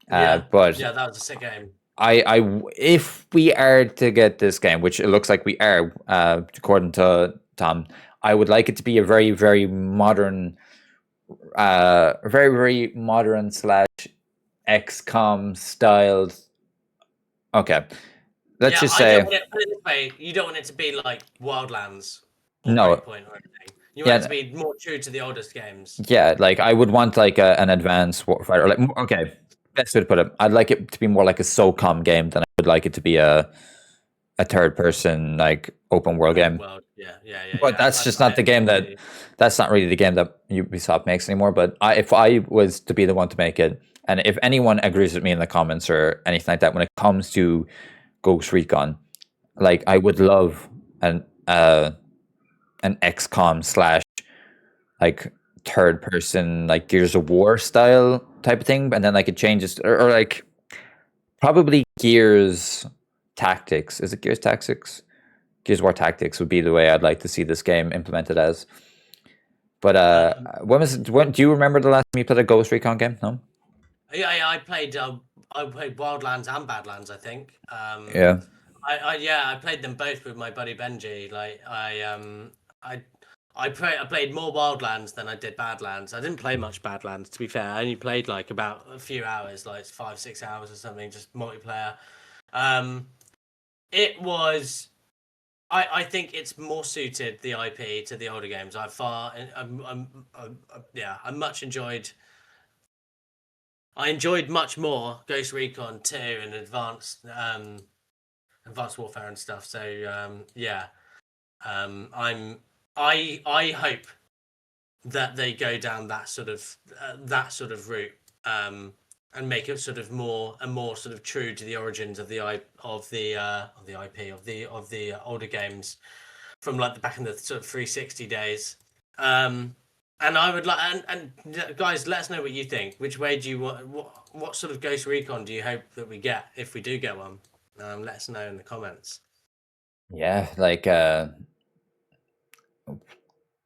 But yeah, that was a sick game. If we are to get this game, which it looks like we are, according to Tom, I would like it to be a very, very modern, slash XCOM styled. Okay, let's just say put it this way, you don't want it to be like Wildlands or no. Breakpoint or anything. You want it to be more true to the oldest games. Yeah, like I would want like an advanced warfighter. Like okay, best way to put it. I'd like it to be more like a SOCOM game than I would like it to be a third person like open world game. Yeah. But that's just not the game that. That's not really the game that Ubisoft makes anymore. But if I was to be the one to make it, and if anyone agrees with me in the comments or anything like that, when it comes to Ghost Recon, like I would love an XCOM slash like third person like Gears of War style type of thing, and then like it changes or like probably Gears Tactics. Is it Gears Tactics? Gears War Tactics would be the way I'd like to see this game implemented as. But when do you remember the last time you played a Ghost Recon game? No. Yeah, I played Wildlands and Badlands, I think. Yeah. I played them both with my buddy Benji. Like I played more Wildlands than I did Badlands. I didn't play much Badlands, to be fair. I only played like about a few hours, like 5-6 hours or something, just multiplayer. It was. I think it's more suited the IP to the older games. I enjoyed much more Ghost Recon 2 and Advanced Warfare and stuff. So I hope that they go down that sort of route and make it sort of more sort of true to the origins of the IP of the older games from like the back in the sort of 360 days. And I would like, and guys, let us know what you think. Which way do you want? What sort of Ghost Recon do you hope that we get if we do get one? Let us know in the comments. Yeah, like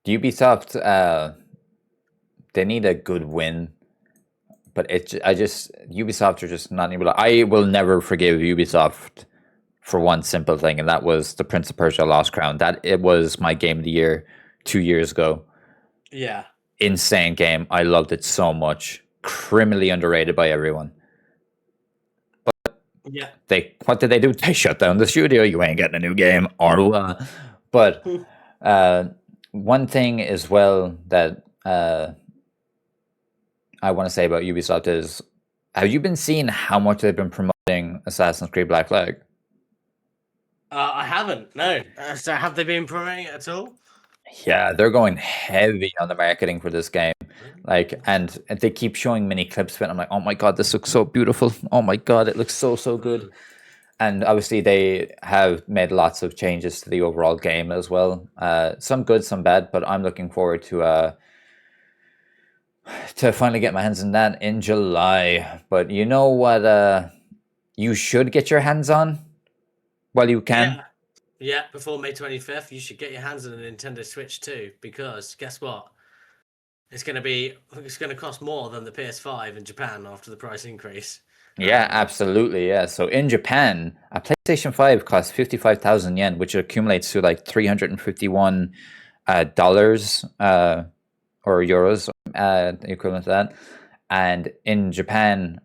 Ubisoft, they need a good win, but Ubisoft are just not able to. I will never forgive Ubisoft for one simple thing, and that was the Prince of Persia: Lost Crown. That it was my game of the year 2 years ago. Yeah. Insane game. I loved it so much. Criminally underrated by everyone. But yeah, what did they do? They shut down the studio. You ain't getting a new game, or but one thing as well that I want to say about Ubisoft is, have you been seeing how much they've been promoting Assassin's Creed Black Flag? I haven't. No. So have they been promoting it at all? Yeah, they're going heavy on the marketing for this game. Like, and they keep showing mini clips of it. I'm like, oh my god, this looks so beautiful. Oh my god, it looks so good. And obviously, they have made lots of changes to the overall game as well. Some good, some bad. But I'm looking forward to to finally get my hands on that in July. But you know what? You should get your hands on while you can. Yeah. Yeah, before May 25th, you should get your hands on a Nintendo Switch too, because guess what? It's gonna cost more than the PS5 in Japan after the price increase. Yeah, absolutely. Yeah. So in Japan, a PlayStation 5 costs 55,000 yen, which accumulates to like $351 dollars or euros, equivalent to that. And in Japan,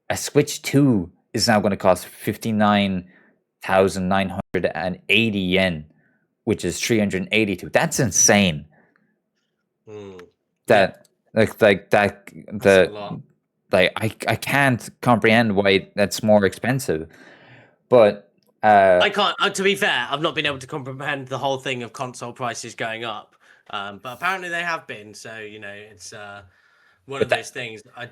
a Switch 2 is now going to cost 59,980 yen, which is 382. That's insane. Yeah, That like that that's a the lot. like I can't comprehend why that's more expensive. But I can't. To be fair, I've not been able to comprehend the whole thing of console prices going up, but apparently they have been. So it's one but of that those things. I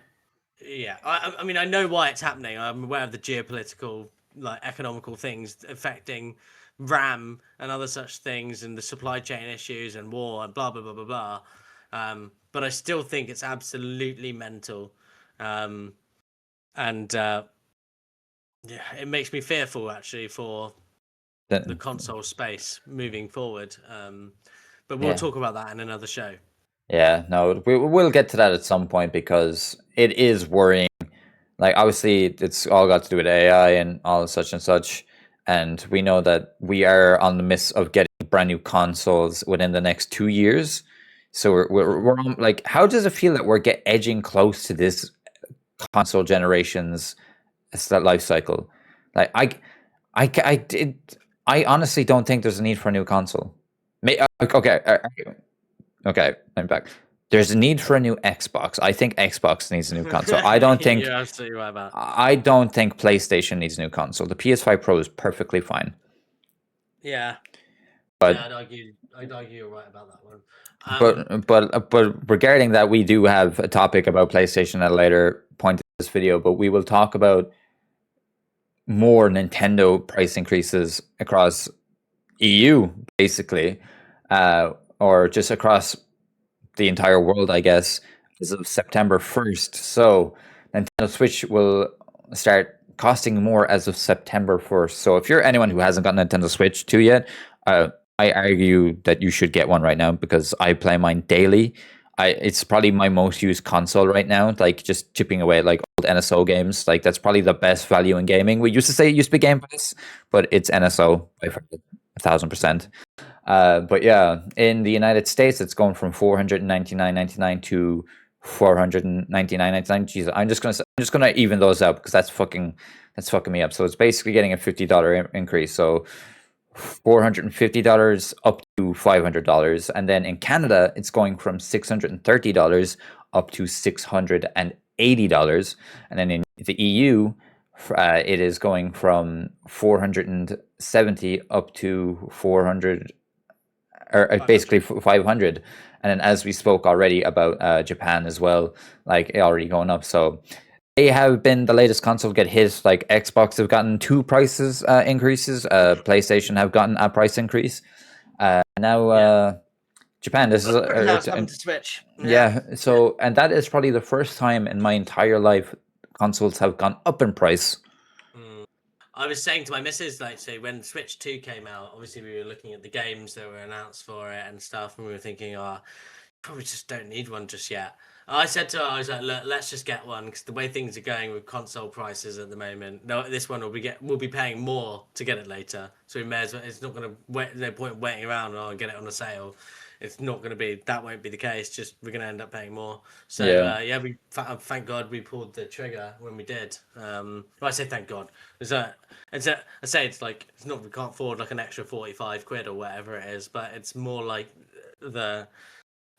mean, I know why it's happening. I'm aware of the geopolitical, like economical things affecting RAM and other such things, and the supply chain issues and war and blah blah blah blah blah. But I still think it's absolutely mental, um, and yeah, it makes me fearful actually for that the console space moving forward. But we'll yeah. talk about that in another show. Yeah, no, we'll get to that at some point because it is worrying. Like, obviously, it's all got to do with AI and all such and such. And we know that we are on the midst of getting brand new consoles within the next 2 years. So we're on, like, how does it feel that we're edging close to this console generation's life cycle? Like, I honestly don't think there's a need for a new console. Okay, okay, I'm back. There's a need for a new Xbox. I think Xbox needs a new console. You're absolutely right about. I don't think PlayStation needs a new console. The PS5 Pro is perfectly fine. Yeah, yeah, But I'd argue you're right about that one. but regarding that, we do have a topic about PlayStation at a later point in this video. But we will talk about more Nintendo price increases across EU, basically, or just across the entire world, I guess, as of September 1st. So Nintendo Switch will start costing more as of September 1st. So if you're anyone who hasn't got Nintendo Switch 2 yet, I argue that you should get one right now because I play mine daily. It's probably my most used console right now, like just chipping away at like old NSO games. Like that's probably the best value in gaming. We used to say it used to be Game Pass, but it's NSO by 1,000%. But yeah, in the United States, it's going from 499.99 to 499.99. Jesus, I'm just gonna even those out because that's fucking me up. So it's basically getting a $50 increase. So $450 up to $500, and then in Canada, it's going from $630 up to $680, and then in the EU, it is going from 470 up to 400 or basically 500. And then as we spoke already about Japan as well, like already going up. So they have been the latest console to get hit. Like Xbox have gotten two prices increases. PlayStation have gotten a price increase. Now Yeah, Japan, this is now it's coming to Switch. Yeah, yeah. yeah. So and that is probably the first time in my entire life consoles have gone up in price. Mm. I was saying to my missus, like, so when Switch 2 came out, obviously we were looking at the games that were announced for it and stuff, and we were thinking, oh, probably just don't need one just yet. I said to her, I was like, look, let's just get one because the way things are going with console prices at the moment, no, this one we'll be paying more to get it later. So we may as well. It's not going to wait. No point waiting around and I'll get it on a sale. It's not going to be that. Won't be the case. Just we're going to end up paying more. So Yeah. yeah, thank God we pulled the trigger when we did. Well, I say thank God. I say it's like it's not we can't afford like an extra 45 quid or whatever it is, but it's more like the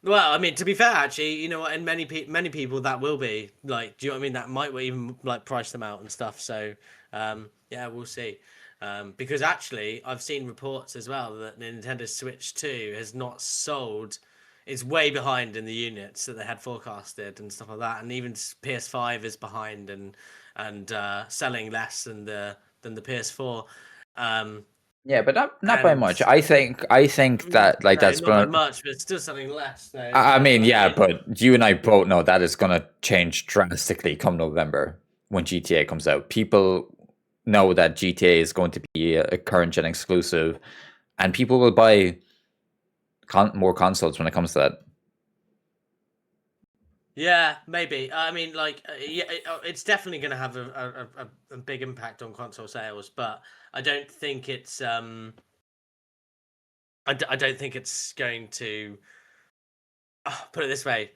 well, I mean, to be fair, actually, you know what? In many people, that will be like, do you know what I mean? That might even like price them out and stuff. So, yeah, we'll see. Because actually, I've seen reports as well that Nintendo Switch 2 has not sold. It's way behind in the units that they had forecasted and stuff like that, and even PS5 is behind and selling less than the PS4. Yeah, but not by And much. I think that like no, that's not by gonna. much, but it's still something less. So I mean, I yeah, mean, but you and I both know that is gonna change drastically come November when GTA comes out. People know that GTA is going to be a current gen exclusive, and people will buy more consoles when it comes to that. yeah, maybe. I mean, like, yeah, it's definitely going to have a big impact on console sales, but I don't think it's I don't think it's going to put it this way.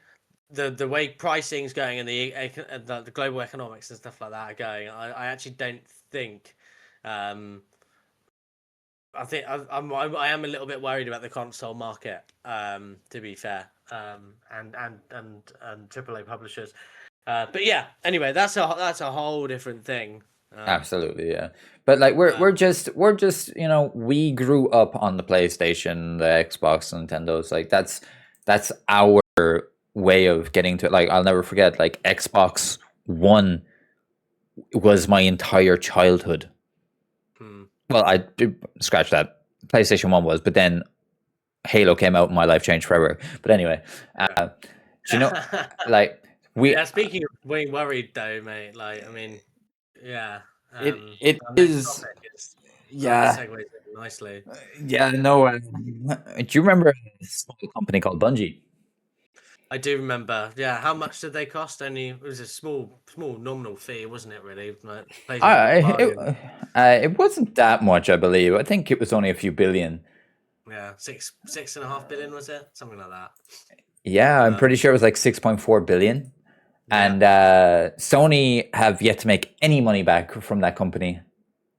The way pricing's going and the global economics and stuff like that are going, I actually don't think. Um, I think I am a little bit worried about the console market. To be fair, and AAA publishers. But yeah, anyway, that's a whole different thing. Absolutely, yeah. But like Um, we're just we grew up on the PlayStation, the Xbox, Nintendo's. Like that's our way of getting to it. Like I'll never forget. Like Xbox One was my entire childhood. hmm. Well, I scratch that. PlayStation One was, but then Halo came out and my life changed forever. But anyway, do you know, Yeah. like we Yeah, speaking of being worried though, mate, like I mean, yeah, it our next is topic is kind of yeah segues in nicely. yeah no. Do you remember a small company called Bungie? I do remember. Yeah, how much did they cost? Only it was a small nominal fee, wasn't it? Really, like PlayStation I was it, bargain. it wasn't that much, I believe. I think it was only a few billion. Yeah, six and a half billion was it? Something like that. Yeah, I'm Um, pretty sure it was like 6.4 billion. yeah. And Sony have yet to make any money back from that company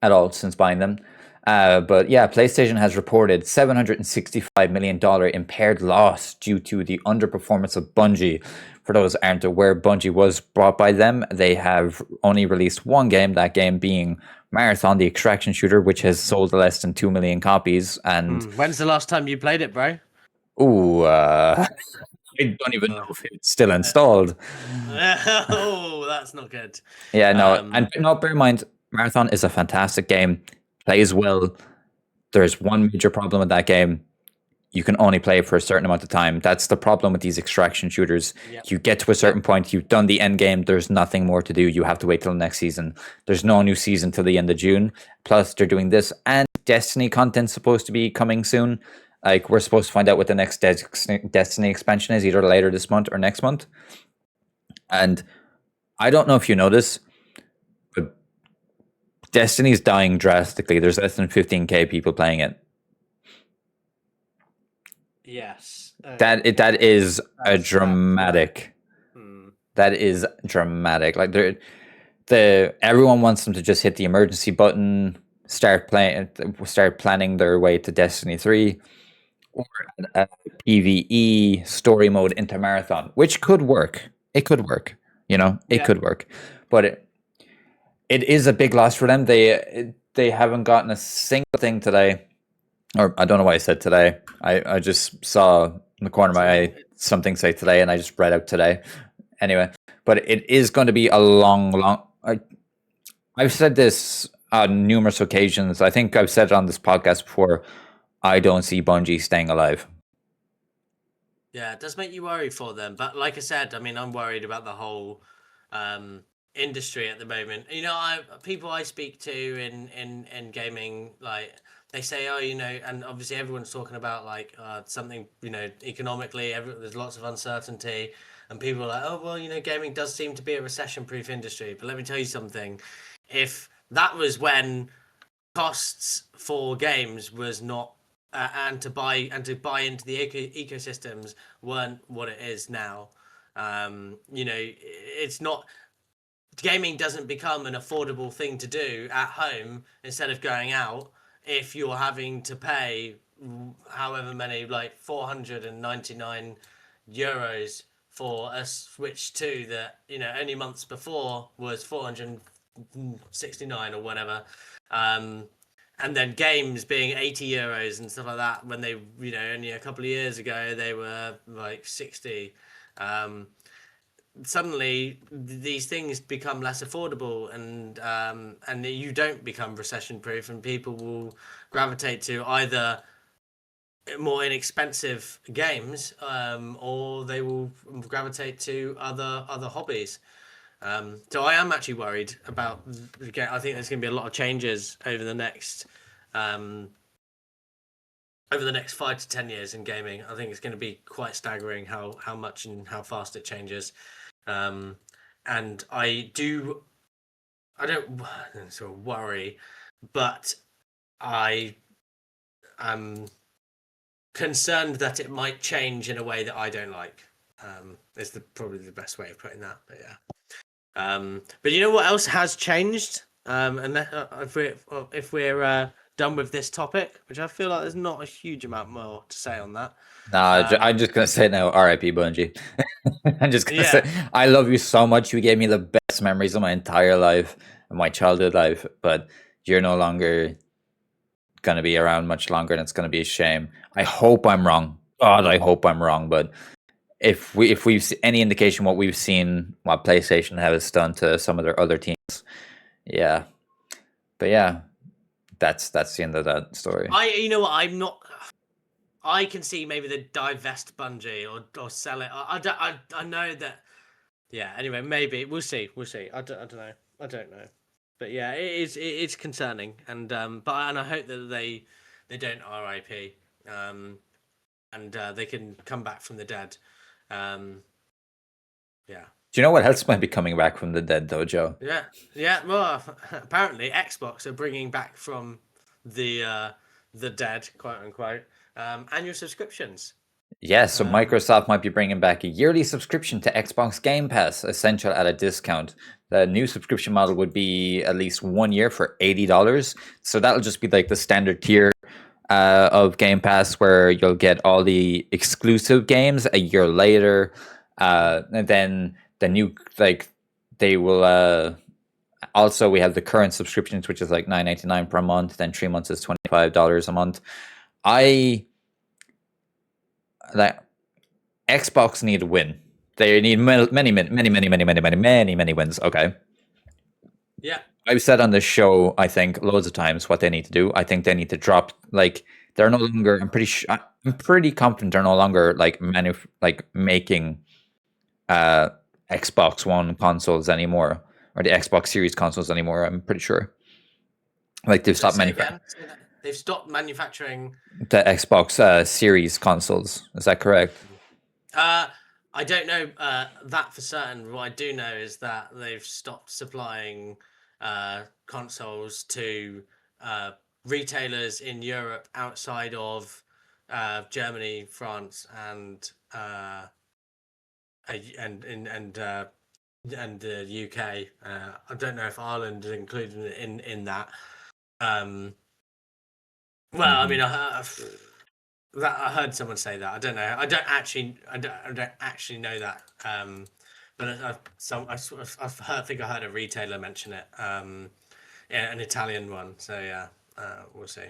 at all since buying them. But yeah, PlayStation has reported $765 million impaired loss due to the underperformance of Bungie. For those who aren't aware, Bungie was bought by them. They have only released one game, that game being Marathon, the extraction shooter, which has sold less than 2 million copies. And, When's the last time you played it, bro? ooh, I don't even know Uh, if it's still installed. oh, that's not good. Yeah, no, Um, and no, bear in mind, Marathon is a fantastic game, plays well. There's one major problem with that game. You can only play it for a certain amount of time. That's the problem with these extraction shooters. yep, You get to a yep. certain point, you've done the end game, there's nothing more to do. You have to wait till the next season. There's no new season till the end of June. Plus, they're doing this, and Destiny content's supposed to be coming soon. Like, we're supposed to find out what the next Destiny expansion is, either later this month or next month. And I don't know if you know this, but Destiny's dying drastically. There's less than 15k people playing it. Yes. That is a That's right. dramatic. Hmm. That is dramatic. Like everyone wants them to just hit the emergency button, start planning their way to Destiny 3 or a PvE story mode into Marathon, which could work. It could work. It Yeah. could work, but it is a big loss for them. They haven't gotten a single thing today, or I don't know why I said today. I just saw in the corner of my Today. eye something say today, and I just read out today. Anyway, but it is going to be a long. I've said this on numerous occasions. I think I've said it on this podcast before. I don't see Bungie staying alive. Yeah, it does make you worry for them. But like I said, I mean, I'm worried about the whole industry at the moment. People I speak to in gaming, like they say, oh, and obviously everyone's talking about like something, economically, there's lots of uncertainty, and people are like, oh, well, gaming does seem to be a recession-proof industry. But let me tell you something, if that was when costs for games was not and to buy into the ecosystems weren't what it is now. It's not gaming doesn't become an affordable thing to do at home instead of going out if you're having to pay however many, like 499 euros for a Switch 2 that only months before was 469 or whatever. um and then games being 80 euros and stuff like that, when they only a couple of years ago they were like 60. Suddenly these things become less affordable, and you don't become recession proof, and people will gravitate to either more inexpensive games, or they will gravitate to other hobbies. So I am actually worried about the game. I think there's going to be a lot of changes over the next 5 to 10 years in gaming. I think it's going to be quite staggering how much and how fast it changes. And I don't sort of worry, but I am concerned that it might change in a way that I don't like. Is probably the best way of putting that. But yeah. But you know what else has changed? And if we're done with this topic, which I feel like there's not a huge amount more to say on that. Nah, I'm just gonna say now, R.I.P. Bungie. I'm just gonna say, Yeah. I love you so much. You gave me the best memories of my entire life, my childhood life. But you're no longer gonna be around much longer, and it's gonna be a shame. I hope I'm wrong. God, I hope I'm wrong. But if we've any indication what we've seen, what PlayStation has done to some of their other teams, yeah. But yeah, that's the end of that story. You know what? I'm not. I can see maybe they divest Bungie or sell it. I know that. Yeah. Anyway, maybe we'll see. We'll see. I don't know. I don't know. But yeah, it's concerning, and I hope that they don't RIP, and they can come back from the dead. Yeah. Do you know what else might be coming back from the dead, though, Joe? Yeah. Yeah. Well, apparently Xbox are bringing back from the dead, quote unquote, annual subscriptions. Yes, so Microsoft might be bringing back a yearly subscription to Xbox Game Pass, essential at a discount. The new subscription model would be at least 1 year for $80. So that'll just be like the standard tier of Game Pass, where you'll get all the exclusive games a year later. And then the new, like, they will also, we have the current subscriptions, which is like $9.99 per month. Then 3 months is $25 a month. That Xbox need to win. They need many wins. Okay. Yeah. I've said on this show, I think loads of times what they need to do. I think they need to drop, like, they're no longer. I'm pretty confident they're no longer like making Xbox One consoles anymore, or the Xbox Series consoles anymore. I'm pretty sure. Like they've stopped manufacturing. They've stopped manufacturing the Xbox Series consoles. Is that correct? I don't know that for certain. What I do know is that they've stopped supplying consoles to retailers in Europe outside of Germany, France, and the UK. I don't know if Ireland is included in that. Well, I mean, I heard someone say that. I don't know. I don't actually know that. But I think I heard a retailer mention it. Yeah, an Italian one. So yeah, we'll see.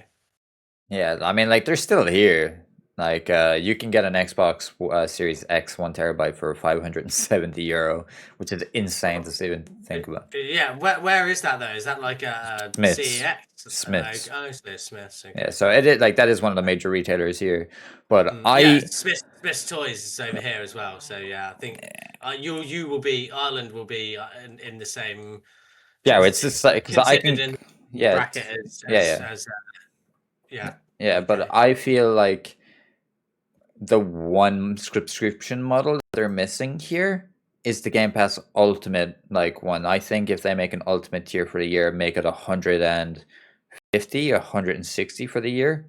Yeah, I mean, like they're still here. Like you can get an Xbox Series X 1 terabyte for €570, which is insane to even think about. Yeah, where is that though? Is that like a CEX? Smiths. Oh, Smiths. Okay. Yeah, so it is like that is one of the major retailers here. But yeah, Smith's Toys is over here as well. So yeah, I think you will be Ireland will be in the same. Yeah, it's just like because I think in bracket yeah, but I feel like the one subscription model that they're missing here is the Game Pass Ultimate like one. I think if they make an Ultimate tier for the year, make it 150, 160 for the year.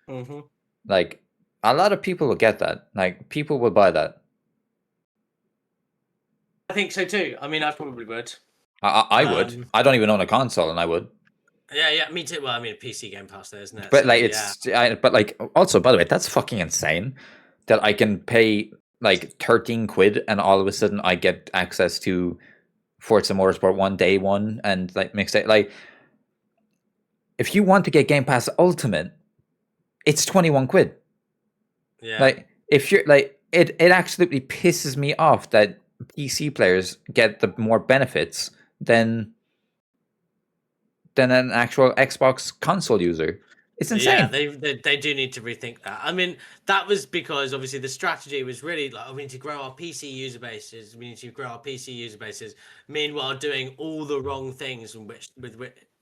Mm-hmm. Like a lot of people will get that. Like people will buy that. I think so too. I mean, I probably would. I would. I don't even own a console, and I would. Yeah, me too. Well, I mean, PC Game Pass there, isn't it? But so, like but like also, by the way, that's fucking insane that I can pay like 13 quid and all of a sudden I get access to Forza Motorsport 1 day one and like mixed it. Like if you want to get Game Pass Ultimate, it's 21 quid. Yeah. Like if you're like it absolutely pisses me off that PC players get the more benefits than an actual Xbox console user. It's Yeah, insane. they do need to rethink that. I mean, that was because obviously the strategy was really like, we need to grow our PC user bases. We need to grow our PC user bases. Meanwhile, doing all the wrong things in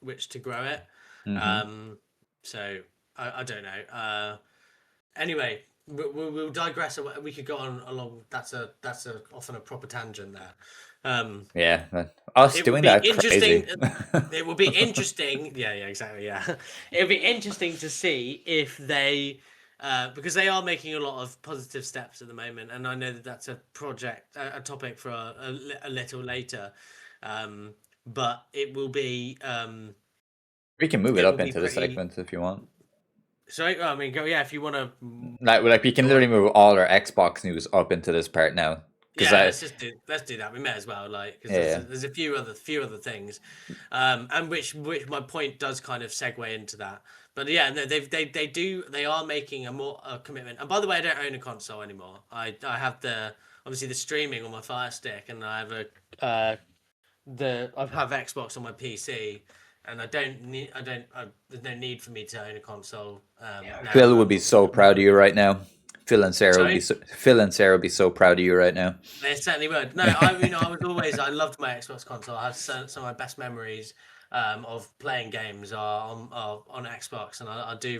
which to grow it. Hmm. So I don't know. Anyway, we'll digress. We could go on along. That's often a proper tangent there. Yeah, us It will doing be that interesting. crazy. It will be interesting. Yeah, yeah, exactly. Yeah, it'll be interesting to see if they, because they are making a lot of positive steps at the moment, and I know that that's a project, a topic for a little later. But We can move it it will up be into the pretty. segment if you want. Sorry, I mean, go. Yeah, if you want to Like we can go literally on. move all our Xbox news up into this part now. Because Yeah, I, let's do that. We may as well, like, because yeah, there's a few other things, and which my point does kind of segue into that. But yeah, no, they are making a commitment. And by the way, I don't own a console anymore. I have the obviously the streaming on my Fire Stick, and I have I have Xbox on my PC, and there's no need for me to own a console now. Phil would be so proud of you right now. Sorry. Phil and Sarah would be so proud of you right now. They certainly would. No, I loved my Xbox console. I have some of my best memories of playing games are on Xbox, and I do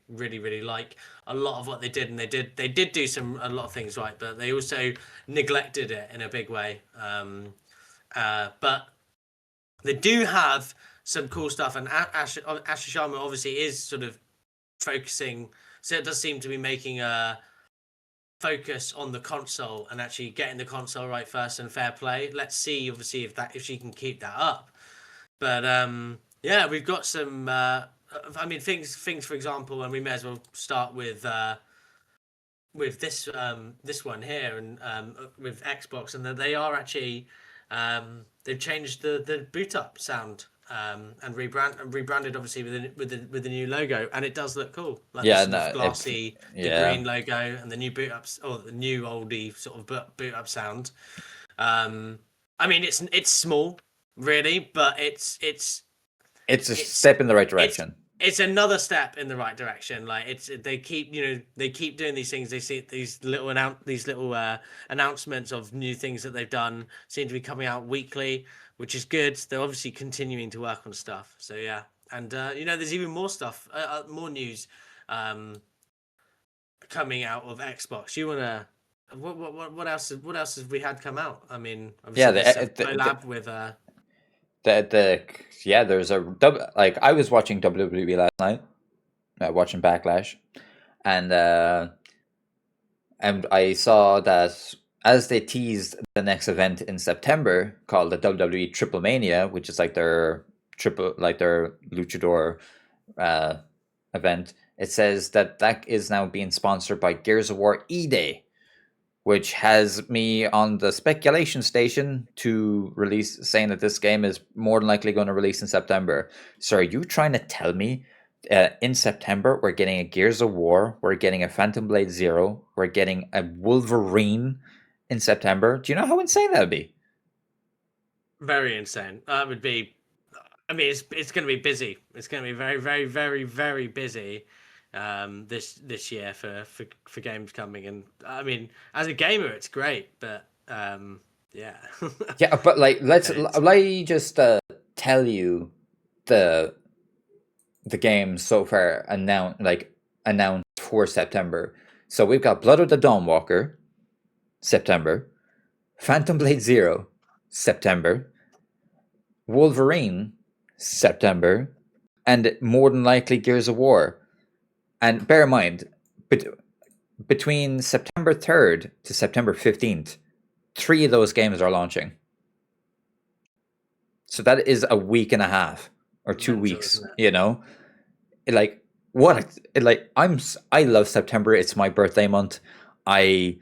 really like a lot of what they did, and they did do a lot of things right, but they also neglected it in a big way. But they do have some cool stuff, and Asher Sharma obviously is sort of focusing. So it does seem to be making a focus on the console and actually getting the console right first and fair play. Let's see, obviously, if she can keep that up. But yeah, we've got some. I mean, things for example, and we may as well start with this one here and with Xbox, and that they are actually they've changed the boot up sound. And rebranded obviously with the new logo, and it does look cool. Like the Yeah, sort of no, glassy, the yeah, green logo, and the new boot ups or the new oldie sort of boot up sound. I mean, it's small, really, but it's a it's step in the right it's direction. it's another step in the right direction. Like they keep doing these things. They see these little announcements of new things that they've done seem to be coming out weekly, which is good. They're obviously continuing to work on stuff. So yeah, and there's even more stuff, more news coming out of Xbox. You wanna what else have we had come out? I mean, Yeah, obviously there's a collab with the yeah. There's a like I was watching WWE last night, watching Backlash, and I saw that as they teased the next event in September called the WWE Triple Mania, which is like their luchador uh, event. It says that is now being sponsored by Gears of War E-Day, which has me on the speculation station to release, saying that this game is more than likely going to release in September. So are you trying to tell me in September we're getting a Gears of War, we're getting a Phantom Blade Zero, we're getting a Wolverine in September? Do you know how insane that would be? very insane. That would be. I mean, it's going to be busy. It's going to be very busy this year for games coming. And I mean, as a gamer, it's great, but yeah. Yeah, but like It's let me just tell you the games so far announced for September. So we've got Blood of the Dawnwalker, September, Phantom Blade Zero, September, Wolverine, September, and more than likely Gears of War. And bear in mind, between September 3rd to September 15th, three of those games are launching. So that is a week and a half or two mental, weeks, isn't it? you know? Like what I love September. It's my birthday month. I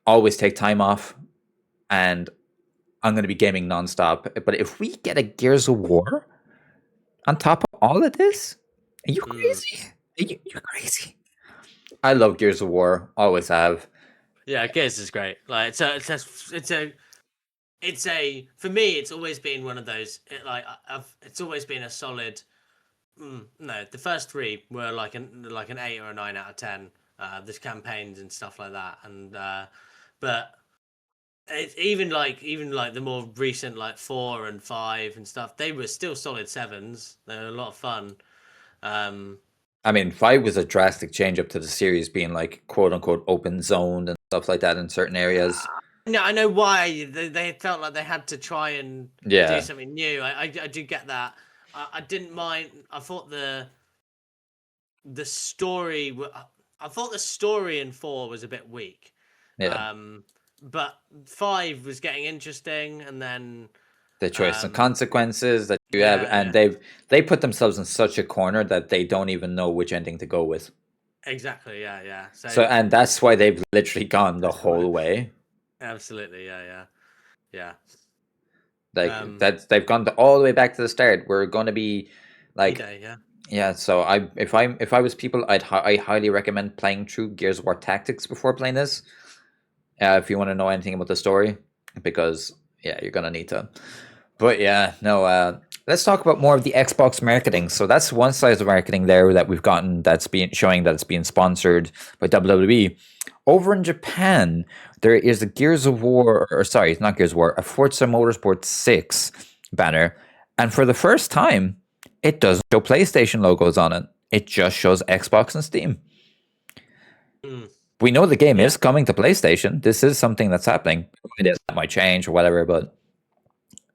always take time off and I'm going to be gaming nonstop. But if we get a Gears of War on top of all of this, are you Mm. crazy? You're crazy. I love Gears of War. Always have. Yeah, Gears is great. Like it's a for me. It's always been one of those. It's always been a solid no, the first three were like an 8 or a 9 out of 10. There's campaigns and stuff like that, and but it's even like the more recent like 4 and 5 and stuff, they were still solid 7s. They were a lot of fun. I mean, 5 was a drastic change up to the series being like quote unquote open zoned and stuff like that in certain areas. No, I know why they felt like they had to try and do Yeah, something new. I do get that. I didn't mind. I thought the story. I thought the story in 4 was a bit weak. yeah. But 5 was getting interesting, and then The choice and consequences that you have, and yeah, they put themselves in such a corner that they don't even know which ending to go with. exactly, yeah. So, So and that's why they've literally gone the that's why, whole way. absolutely, yeah. Like they've gone all the way back to the start. We're going to be like, E-Day, yeah. yeah. So if I was people, I highly recommend playing through Gears of War Tactics before playing this. If you want to know anything about the story, because yeah, you're gonna need to. But yeah, no. Let's talk about more of the Xbox marketing. So that's one side of marketing there that we've gotten that's been showing that it's being sponsored by WWE. Over in Japan, there is a Gears of War, or sorry, it's not Gears of War, a Forza Motorsport 6 banner. And for the first time, it doesn't show PlayStation logos on it. It just shows Xbox and Steam. Mm. We know the game Yeah, is coming to PlayStation. This is something that's happening. That might change or whatever, but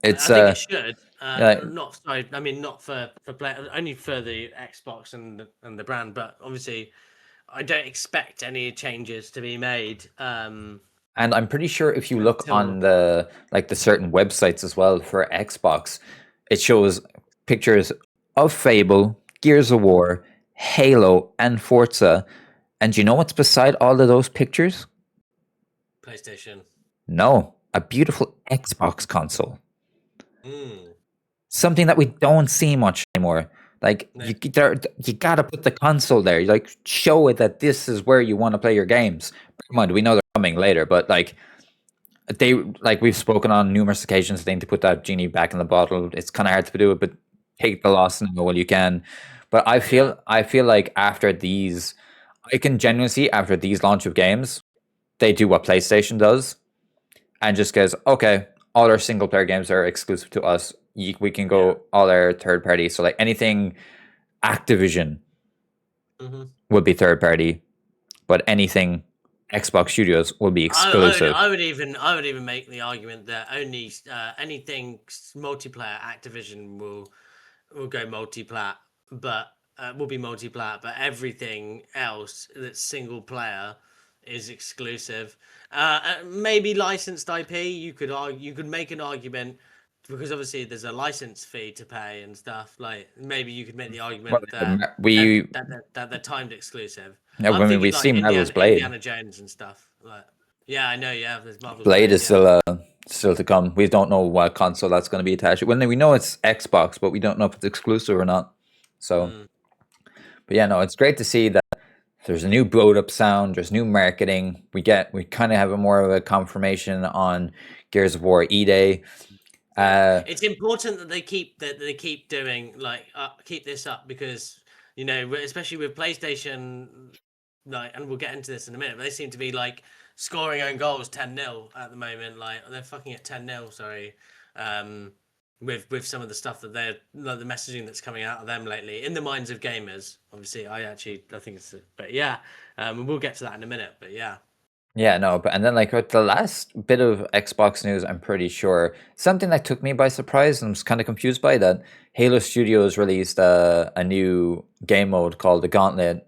it's I think it should. yeah, Not sorry, I mean not for play, only for the Xbox and the brand, but obviously I don't expect any changes to be made. and I'm pretty sure if you look Until on the certain websites as well for Xbox, it shows pictures of Fable, Gears of War, Halo, and Forza. And you know what's beside all of those pictures? PlayStation. No, a beautiful Xbox console. Mm. Something that we don't see much anymore. Like No. you gotta put the console there. You like show it that this is where you want to play your games. Come on, we know they're coming later, but like they like we've spoken on numerous occasions. I think to put that genie back in the bottle, it's kind of hard to do it, but take the loss now while you can. But Yeah. I feel like after these, I can genuinely see after these launch of games, they do what PlayStation does and just goes, okay, all our single player games are exclusive to us. We can Yeah. go all our third party. So like anything Activision Hmm. will be third party, but anything Xbox Studios will be exclusive. I would even make the argument that only anything multiplayer Activision will go multiplat, but will be multiplat, but everything else that's single player is exclusive. Maybe licensed IP. You could make an argument because obviously there's a license fee to pay and stuff. Like maybe you could make the Well, argument that they're timed exclusive. I I'm mean, thinking we like see Marvel's Blade. Indiana Jones and stuff. Like yeah, I know. Yeah, there's Marvel's Blade Blade. is Yeah. still to come. We don't know what console that's going to be attached to. Well, we know it's Xbox, but we don't know if it's exclusive or not. So, Mm. but yeah, no, it's great to see that there's a new blowed up sound. There's new marketing. We kind of have a more of a confirmation on Gears of War E-Day. Yeah, Uh, it's important that they keep doing like keep this up because especially with PlayStation, like, and we'll get into this in a minute, but they seem to be like scoring own goals 10-0 at the moment. Like they're fucking at 10-0. Sorry, with some of the stuff that they're like the messaging that's coming out of them lately in the minds of gamers. Obviously, I think it's, but yeah, we'll get to that in a minute. But yeah. Yeah, no, but and then like with the last bit of Xbox news, I'm pretty sure something that took me by surprise and was kind of confused by that. Halo Studios released a new game mode called the Gauntlet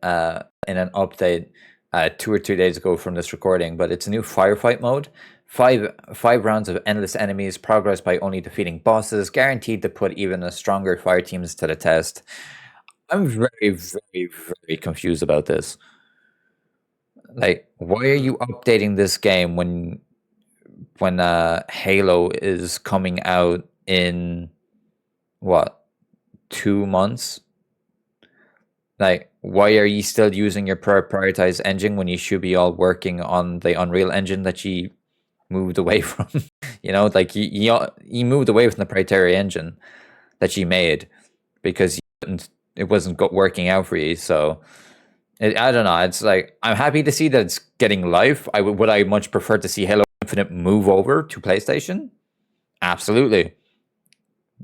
in an update 2 or 3 days ago from this recording. But it's a new firefight mode. Five rounds of endless enemies, progress by only defeating bosses, guaranteed to put even a stronger fire teams to the test. I'm very, very, very confused about this. Like, why are you updating this game when Halo is coming out in what 2 months? Like, why are you still using your prioritized engine when you should be all working on the Unreal Engine that you moved away from? Like you moved away from the proprietary engine that you made because you couldn't it wasn't working out for you. So I don't know. It's like I'm happy to see that it's getting life. Would I much prefer to see Halo Infinite move over to PlayStation? Absolutely.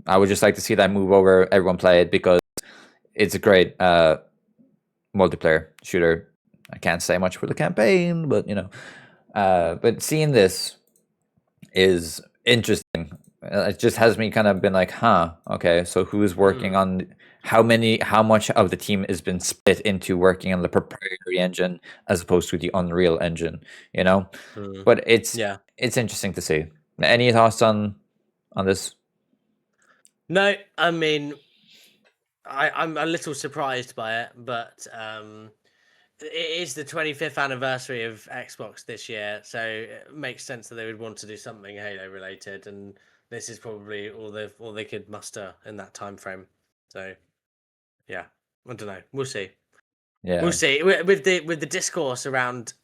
I would just like to see that move over. Everyone play it because it's a great multiplayer shooter. I can't say much for the campaign, but but seeing this is interesting. It just has me kind of been like, huh, okay, so who's working on how much of the team has been split into working on the proprietary engine as opposed to the Unreal engine, you know? But Yeah. it's interesting to see. Any thoughts on this? No, I mean, I'm a little surprised by it, but it is the 25th anniversary of Xbox this year, so it makes sense that they would want to do something Halo related, and this is probably all they could muster in that time frame. So, yeah, I don't know. We'll see. We'll Yeah. see. With the discourse around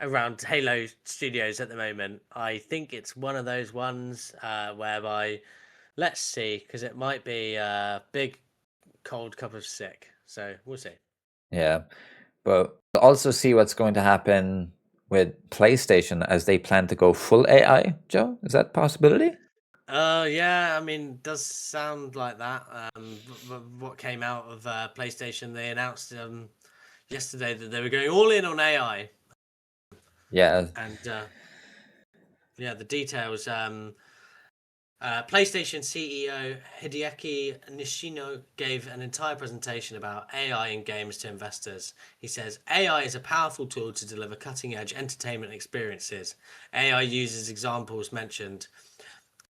around Halo Studios at the moment, I think it's one of those ones whereby let's see, because it might be a big cold cup of sick. So we'll see. Yeah. But we'll also see what's going to happen with PlayStation as they plan to go full AI, Joe. Is that a possibility? Yeah, I mean, does sound like that. What came out of PlayStation? They announced yesterday that they were going all in on AI, Yeah. and yeah, the details. PlayStation CEO Hideaki Nishino gave an entire presentation about AI in games to investors. He says AI is a powerful tool to deliver cutting edge entertainment experiences. AI uses examples mentioned.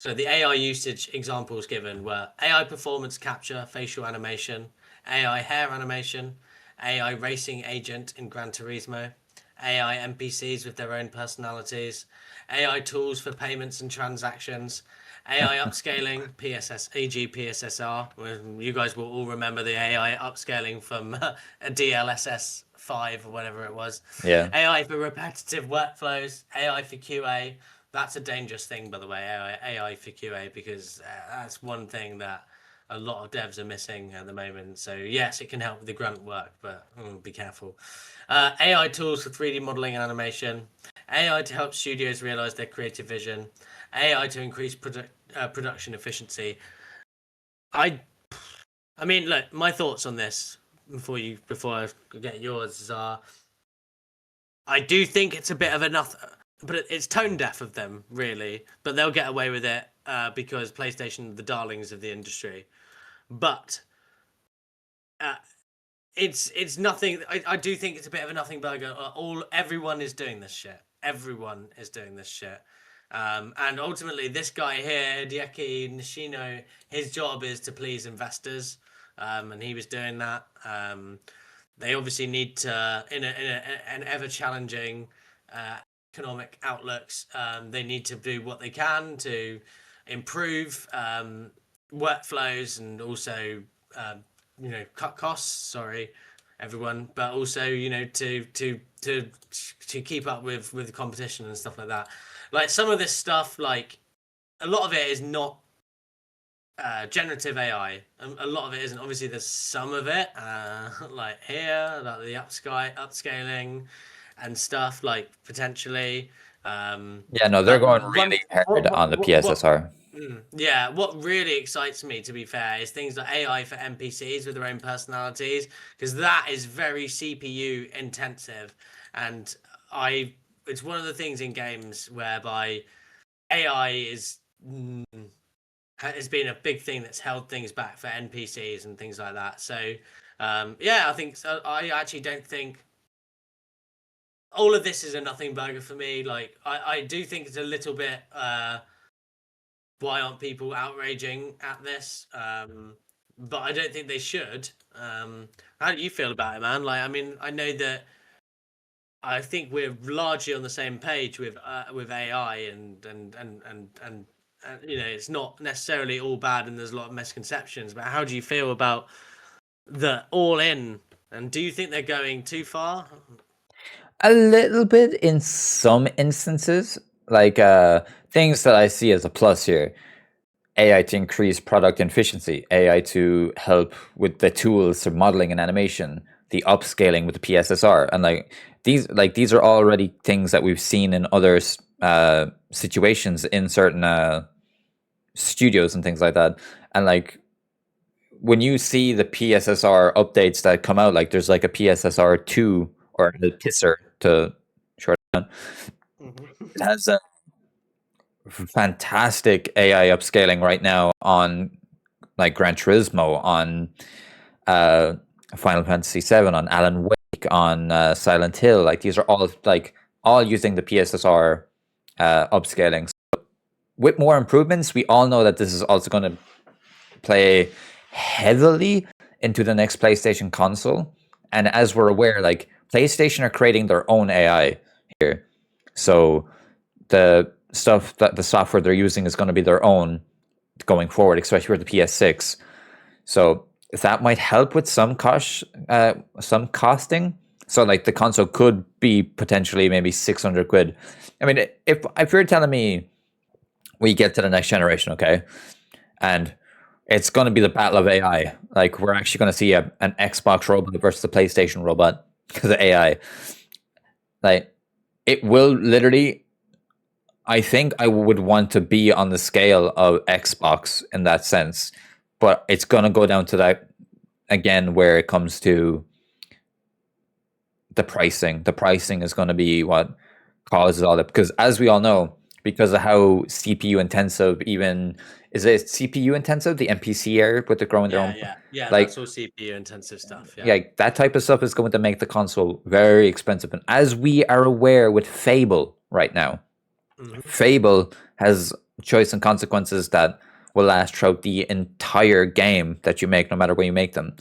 So the AI usage examples given were AI performance capture, facial animation, AI hair animation, AI racing agent in Gran Turismo, AI NPCs with their own personalities, AI tools for payments and transactions, AI upscaling, PSS, e.g. PSSR. You guys will all remember the AI upscaling from a DLSS 5 or whatever it was. Yeah. AI for repetitive workflows, AI for QA. That's a dangerous thing, by the way, AI for QA, because that's one thing that a lot of devs are missing at the moment. So yes, it can help with the grunt work, but be careful. AI tools for 3D modeling and animation, AI to help studios realize their creative vision, AI to increase production efficiency. I mean, look, my thoughts on this before I get yours are, I do think it's a bit of enough, but it's tone deaf of them, really. But they'll get away with it because PlayStation are the darlings of the industry. But uh, it's nothing. I do think it's a bit of a nothing burger. Everyone is doing this shit. Everyone is doing this shit. And ultimately, this guy here, Hideaki Nishino, his job is to please investors, and he was doing that. They obviously need to, an ever challenging economic outlooks, they need to do what they can to improve workflows and also cut costs. Sorry, everyone, but also to keep up with the competition and stuff like that. Like some of this stuff, like a lot of it is not generative AI. A lot of it isn't. Obviously, there's some of it, like here, like the upscaling and stuff, like potentially. Yeah, no, they're But going really hard on the PSSR. yeah, what really excites me, to be fair, is things like AI for NPCs with their own personalities, because that is very CPU intensive, and it's one of the things in games whereby AI has been a big thing that's held things back for NPCs and things like that. So, yeah, I think so. I actually don't think all of this is a nothing burger for me. Like, I do think it's a little bit. Why aren't people outraging at this? But I don't think they should. How do you feel about it, man? Like, I mean, I know that I think we're largely on the same page with AI and it's not necessarily all bad and there's a lot of misconceptions. But how do you feel about the all in? And do you think they're going too far? A little bit in some instances, like things that I see as a plus here. AI to increase product efficiency, AI to help with the tools for modeling and animation, the upscaling with the PSSR, and these are already things that we've seen in other situations in certain studios and things like that. And like when you see the PSSR updates that come out, like there's like a PSSR 2 or the PISR to short down, it has a fantastic AI upscaling right now on like Gran Turismo, on uh, Final Fantasy VII, on Alan Wake, on Silent Hill. Like these are all using the PSSR upscaling. So with more improvements, we all know that this is also going to play heavily into the next PlayStation console. And as we're aware, like PlayStation are creating their own AI here. So the software they're using is going to be their own going forward, especially with the PS6. So that might help with some costing. So like the console could be potentially maybe 600 quid. I mean, if you're telling me we get to the next generation, okay, and it's going to be the battle of AI. Like we're actually going to see an Xbox robot versus a PlayStation robot because of AI. Like it will literally. I think I would want to be on the scale of Xbox in that sense, but it's going to go down to that again where it comes to the pricing. The pricing is going to be what causes all that, because as we all know, because of how CPU intensive, even is it CPU intensive, the NPC area with the growing their own, like that's all CPU intensive stuff. yeah, that type of stuff is going to make the console very expensive. And as we are aware with Fable right now, Fable has choice and consequences that will last throughout the entire game that you make, no matter where you make them.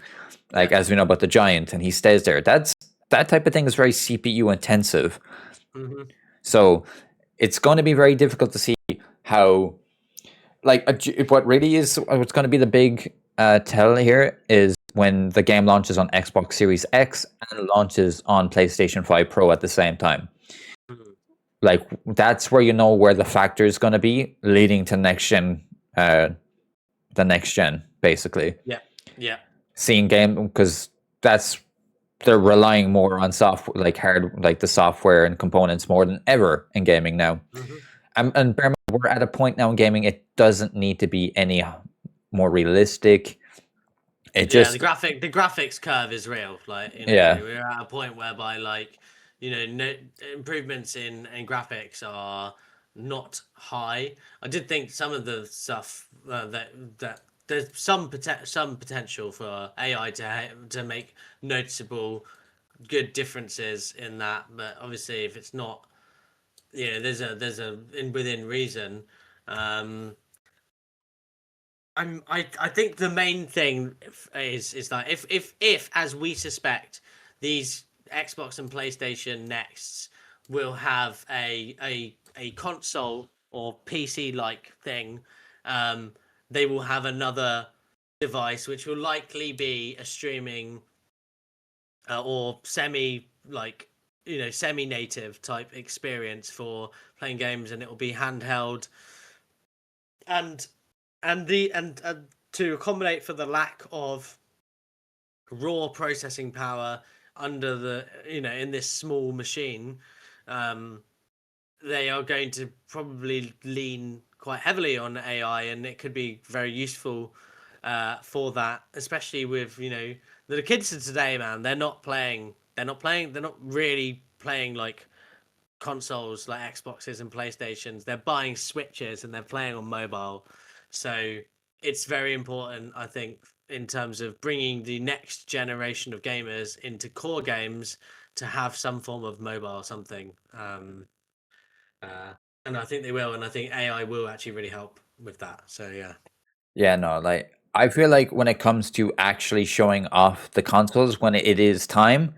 Like as we know about the giant, and he stays there. That type of thing is very CPU intensive. So it's going to be very difficult to see how, like, what really is what's going to be the big tell here is when the game launches on Xbox Series X and launches on PlayStation 5 Pro at the same time. Like that's where you know where the factor is going to be leading to next gen, the next gen, basically. Yeah. Seeing game, because they're relying more on software, like the software and components more than ever in gaming now. And bear in mind, we're at a point now in gaming, it doesn't need to be any more realistic. It just the graphics curve is real. Like we're at a point whereby like no improvements in graphics are not high. I did think some of the stuff that there's some potential for AI to make noticeable good differences in that, but obviously if it's not, there's a within reason. I think the main thing is that if as we suspect, these Xbox and PlayStation Nexts will have a console or PC like thing, they will have another device which will likely be a streaming or semi native type experience for playing games, and it will be handheld and to accommodate for the lack of raw processing power under the in this small machine, they are going to probably lean quite heavily on AI, and it could be very useful for that, especially with the kids of today, man. They're not really playing like consoles like Xboxes and PlayStations. They're buying Switches and they're playing on mobile. So it's very important, I think, in terms of bringing the next generation of gamers into core games to have some form of mobile something. And I think they will, and I think AI will actually really help with that. So yeah. Yeah, no, like I feel like when it comes to actually showing off the consoles when it is time,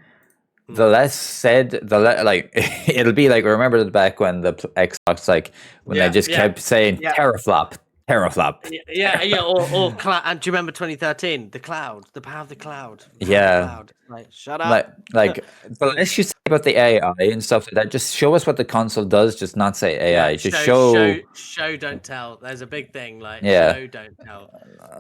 the less said, like it'll be like, remember back when the Xbox, like when they just kept saying teraflop, teraflop. Or and do you remember 2013? The cloud, the power of the cloud. Yeah. The cloud. Like, shut up. Like the less you say about the AI and stuff like that, just show us what the console does. Just not say AI. Yeah, Just show. show, don't tell. There's a big thing, like Yeah. show, don't tell.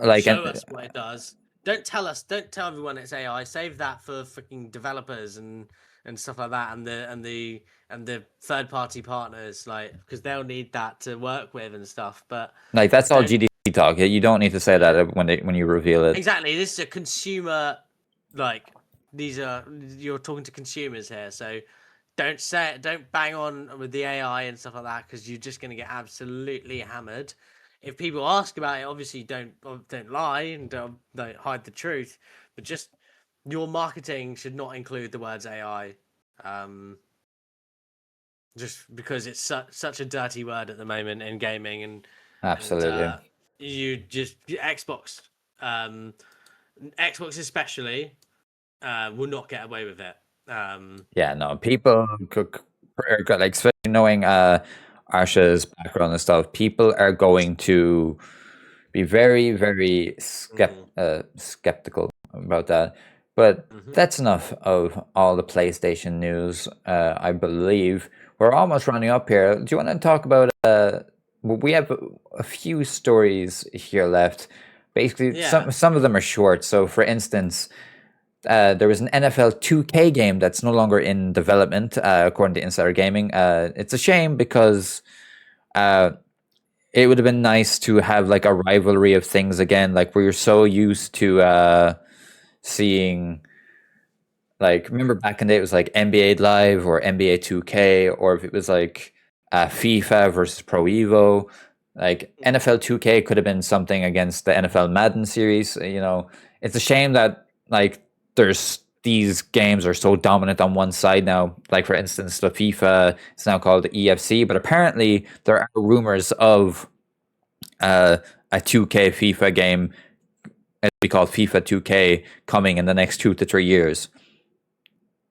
Like Show us what it does. Don't tell us. Don't tell everyone it's AI. Save that for freaking developers and stuff like that, and the third party partners, like because they'll need that to work with and stuff. But like that's all don't GDC talk. You don't need to say that when you reveal it. exactly. This is a consumer, like you're talking to consumers here, so don't bang on with the AI and stuff like that because you're just going to get absolutely hammered. If people ask about it, obviously don't lie and don't hide the truth, but just your marketing should not include the words AI, just because it's such a dirty word at the moment in gaming and Absolutely. you just Xbox, Xbox especially, will not get away with it. Yeah, no, people like especially knowing Arsha's background and stuff, people are going to be very, very skeptical about that. But that's enough of all the PlayStation news. I believe we're almost running up here. Do you want to talk about? We have a few stories here left. Basically, some of them are short. So, for instance. There was an NFL 2K game that's no longer in development, according to Insider Gaming. It's a shame because it would have been nice to have like a rivalry of things again. Like we're so used to seeing, like, remember back in the day it was like NBA Live or NBA 2K, or if it was like FIFA versus Pro Evo. Like NFL 2K could have been something against the NFL Madden series. It's a shame that like these games are so dominant on one side now. Like for instance, the FIFA is now called the EFC, but apparently there are rumors of a 2K FIFA game, it'll be called FIFA 2K, coming in the next 2 to 3 years.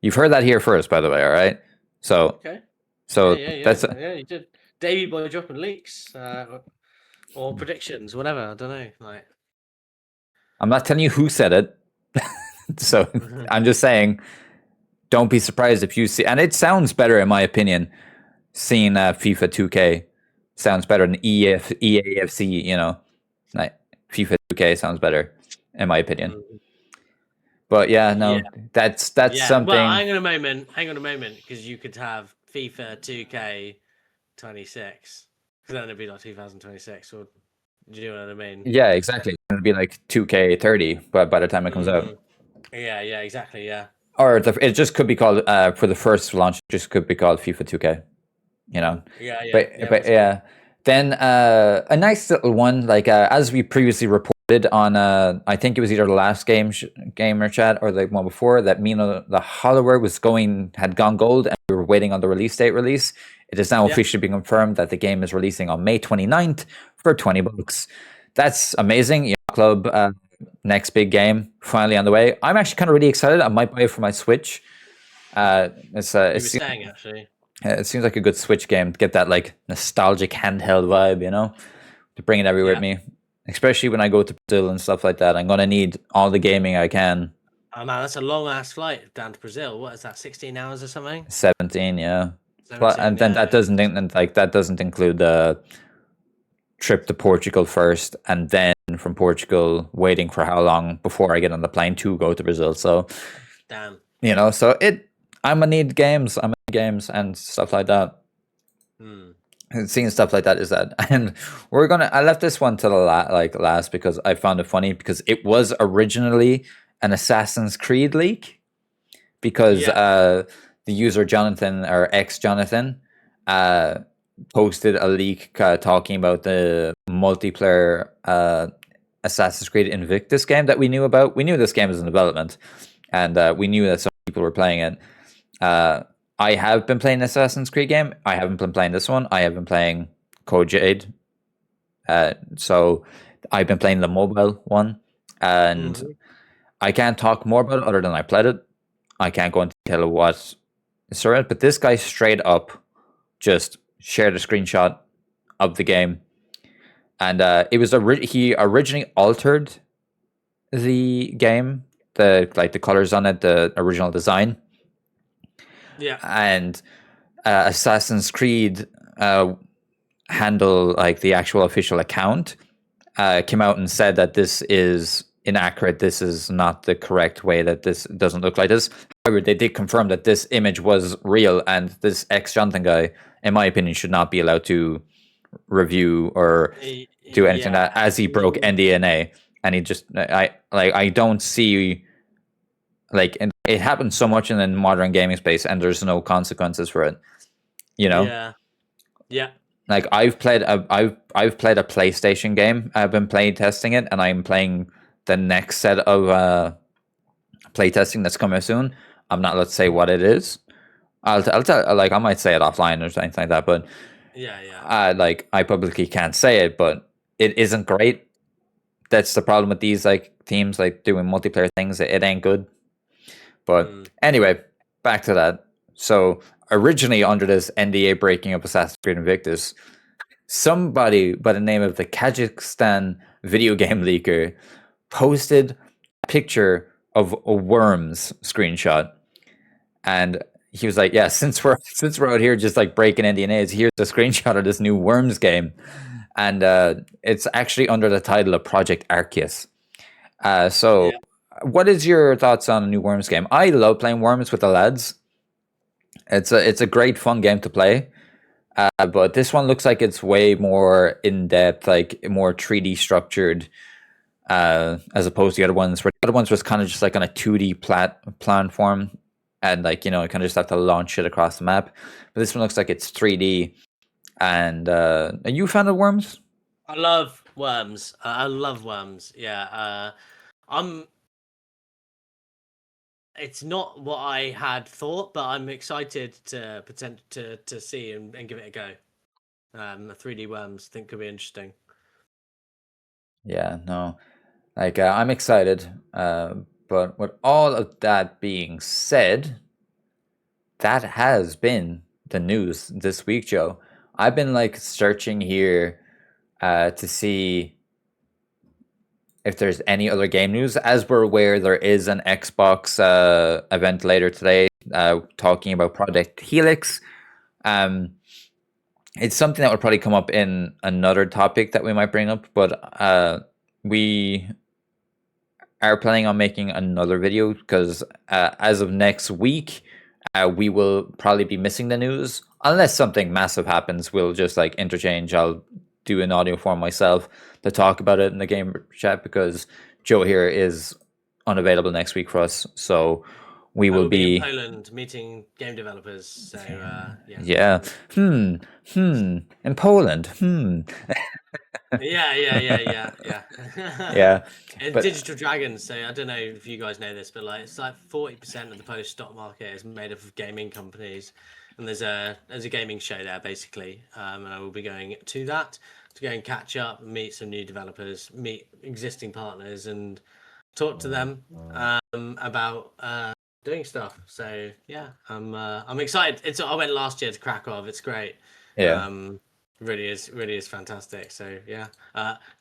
You've heard that here first, by the way. All right. So okay. So that's you did. Davey Boy dropping leaks or predictions, whatever. I don't know. Like, I'm not telling you who said it. So I'm just saying, don't be surprised if you see, and it sounds better in my opinion. Seeing FIFA 2K sounds better than EAFC. Like FIFA 2K sounds better in my opinion. But yeah, no, that's something. Well, hang on a moment, because you could have FIFA 2K 26, because then it'd be like 2026, or do you know what I mean? Yeah, exactly. It'd be like 2K 30, but by the time it comes out. Yeah, exactly, yeah. Or it just could be called for the first launch. It just could be called FIFA 2K. But yeah. Then a nice little one, like as we previously reported on, I think it was either the last gamer chat or the one before, that Mino the Hollower had gone gold, and we were waiting on the release date release. It is now officially been confirmed that the game is releasing on May 29th for $20. That's amazing. Club next big game finally on the way. I'm actually kind of really excited. I might buy it for my Switch. It's saying actually. It seems like a good Switch game to get that like nostalgic handheld vibe, to bring it everywhere with me. Especially when I go to Brazil and stuff like that. I'm going to need all the gaming I can. Oh man, that's a long ass flight down to Brazil. What is that, 16 hours or something? 17, yeah. 17, and then that doesn't include the trip to Portugal first, and then from Portugal waiting for how long before I get on the plane to go to Brazil. So damn. So I'm gonna need games. Games and stuff like that. And seeing stuff like that is that, and I left this one to the last because I found it funny, because it was originally an Assassin's Creed leak, because the user Jonathan, or ex Jonathan, posted a leak talking about the multiplayer Assassin's Creed Invictus game that we knew about. We knew this game was in development, and we knew that some people were playing it. I have been playing Assassin's Creed game. I haven't been playing this one. I have been playing Code Jade. So I've been playing the mobile one, and I can't talk more about it other than I played it. I can't go into detail of what story, but this guy straight up just shared a screenshot of the game, and it was he originally altered the game, the colors on it, the original design, Yeah. and Assassin's Creed handle like the actual official account came out and said that this is inaccurate. This is not the correct way. That this doesn't look like this. However, they did confirm that this image was real, and this ex Jonathan guy, in my opinion, should not be allowed to review or do anything Yeah. that, as he broke NDNA, and he just I don't see like, and it happens so much in the modern gaming space, and there's no consequences for it. You know, Yeah. Yeah. like I've played a PlayStation game. I've been play testing it, and I'm playing the next set of play testing that's coming soon. I'm not allowed to say what it is. I'll tell, like, I might say it offline or something like that, but Yeah. Yeah. like I publicly can't say it, but it isn't great. That's the problem with these like teams like doing multiplayer things. It ain't good. But Mm. anyway, back to that. So originally under this NDA breaking of Assassin's Creed Invictus, somebody by the name of the Kazakhstan video game leaker posted a picture of a Worms screenshot, and he was like, "Yeah, since we're out here just like breaking NDAs, here's a screenshot of this new Worms game," and it's actually under the title of Project Arceus. So, Yeah. what is your thoughts on a new Worms game? I love playing Worms with the lads. It's a great fun game to play. But this one looks like it's way more in depth, like more 3D structured, as opposed to the other ones. Where the other ones was kind of just like on a 2D platform, and like you kind of just have to launch it across the map. But this one looks like it's 3D. And are you a fan of Worms? I love Worms. I love Worms. Yeah. I'm. It's not what I had thought, but I'm excited to pretend to see and give it a go. The 3D Worms think could be interesting. Yeah, no. Like I'm excited, but with all of that being said, that has been the news this week, Joe. I've been like searching here to see if there's any other game news. As we're aware, there is an Xbox event later today talking about Project Helix. Um, it's something that would probably come up in another topic that we might bring up, but we are planning on making another video because as of next week, we will probably be missing the news unless something massive happens. We'll just like interchange. I'll do an audio form myself to talk about it in the game chat because Joe here is unavailable next week for us. So we I will will be in be. Poland meeting game developers. So yeah. Yeah. In Poland. Yeah. Yeah. And But Digital Dragons. So I don't know if you guys know this, but like it's like 40% of the Polish stock market is made up of gaming companies, and there's a gaming show there basically, and I will be going to that to go and catch up, meet some new developers, meet existing partners, and talk to them about doing stuff. So yeah, I'm excited. I went last year to Krakow. It's great. yeah. Really is fantastic. So yeah,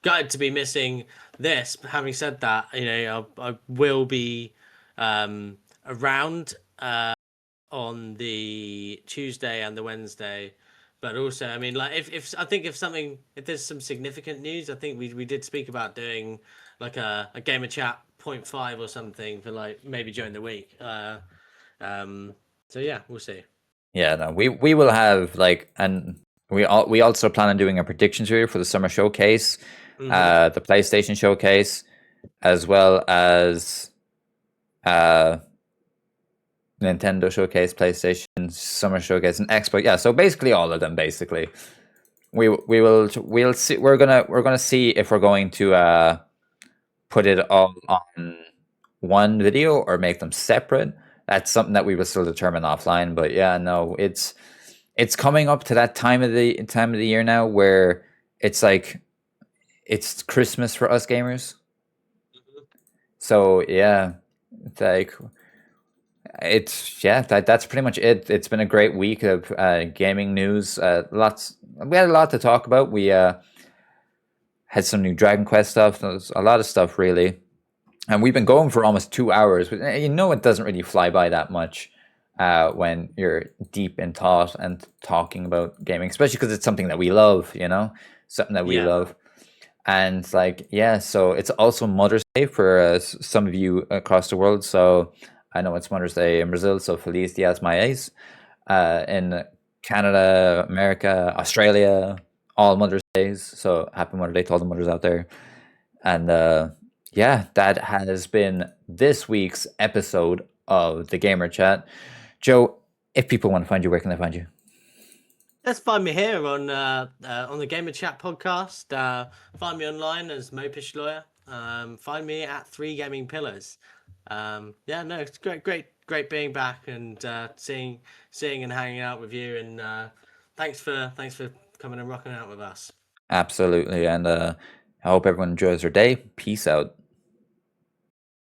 gutted to be missing this. But having said that, I will be around on the Tuesday and the Wednesday. But also, I mean, like if I think if there's some significant news, I think we did speak about doing like a gamer chat 0.5 or something for like maybe during the week. So yeah, we'll see. Yeah, no, we will have like, and we also plan on doing a predictions video for the summer showcase, Hmm. the PlayStation showcase, as well as uh Nintendo showcase, PlayStation summer showcase, and Xbox. Yeah, so basically all of them. Basically, we'll see. We're gonna see if we're going to put it all on one video or make them separate. That's something that we will still determine offline. But yeah, no, it's coming up to that time of the year now where it's like it's Christmas for us gamers. So yeah, it's like it's yeah, that's pretty much it. It's been a great week of gaming news. We had a lot to talk about. had some new Dragon Quest stuff. There's a lot of stuff really, and we've been going for almost 2 hours. But you know, it doesn't really fly by that much when you're deep in thought and talking about gaming, especially because it's something that we love. You know, something that we Yeah. love. And like, yeah, so it's also Mother's Day for some of you across the world. So I know it's Mother's Day in Brazil, so Feliz Dias Mães. In Canada, America, Australia, all Mother's Days. So happy Mother's Day to all the mothers out there. And yeah, that has been this week's episode of the Gamer Chat. Joe, if people want to find you, where can they find you? Let's find me here on the Gamer Chat podcast. Find me online as Mopish Lawyer. Find me at 3 Gaming Pillars. Yeah, no, it's great being back and seeing and hanging out with you. And thanks for coming and rocking out with us. Absolutely. And I hope everyone enjoys their day. Peace out.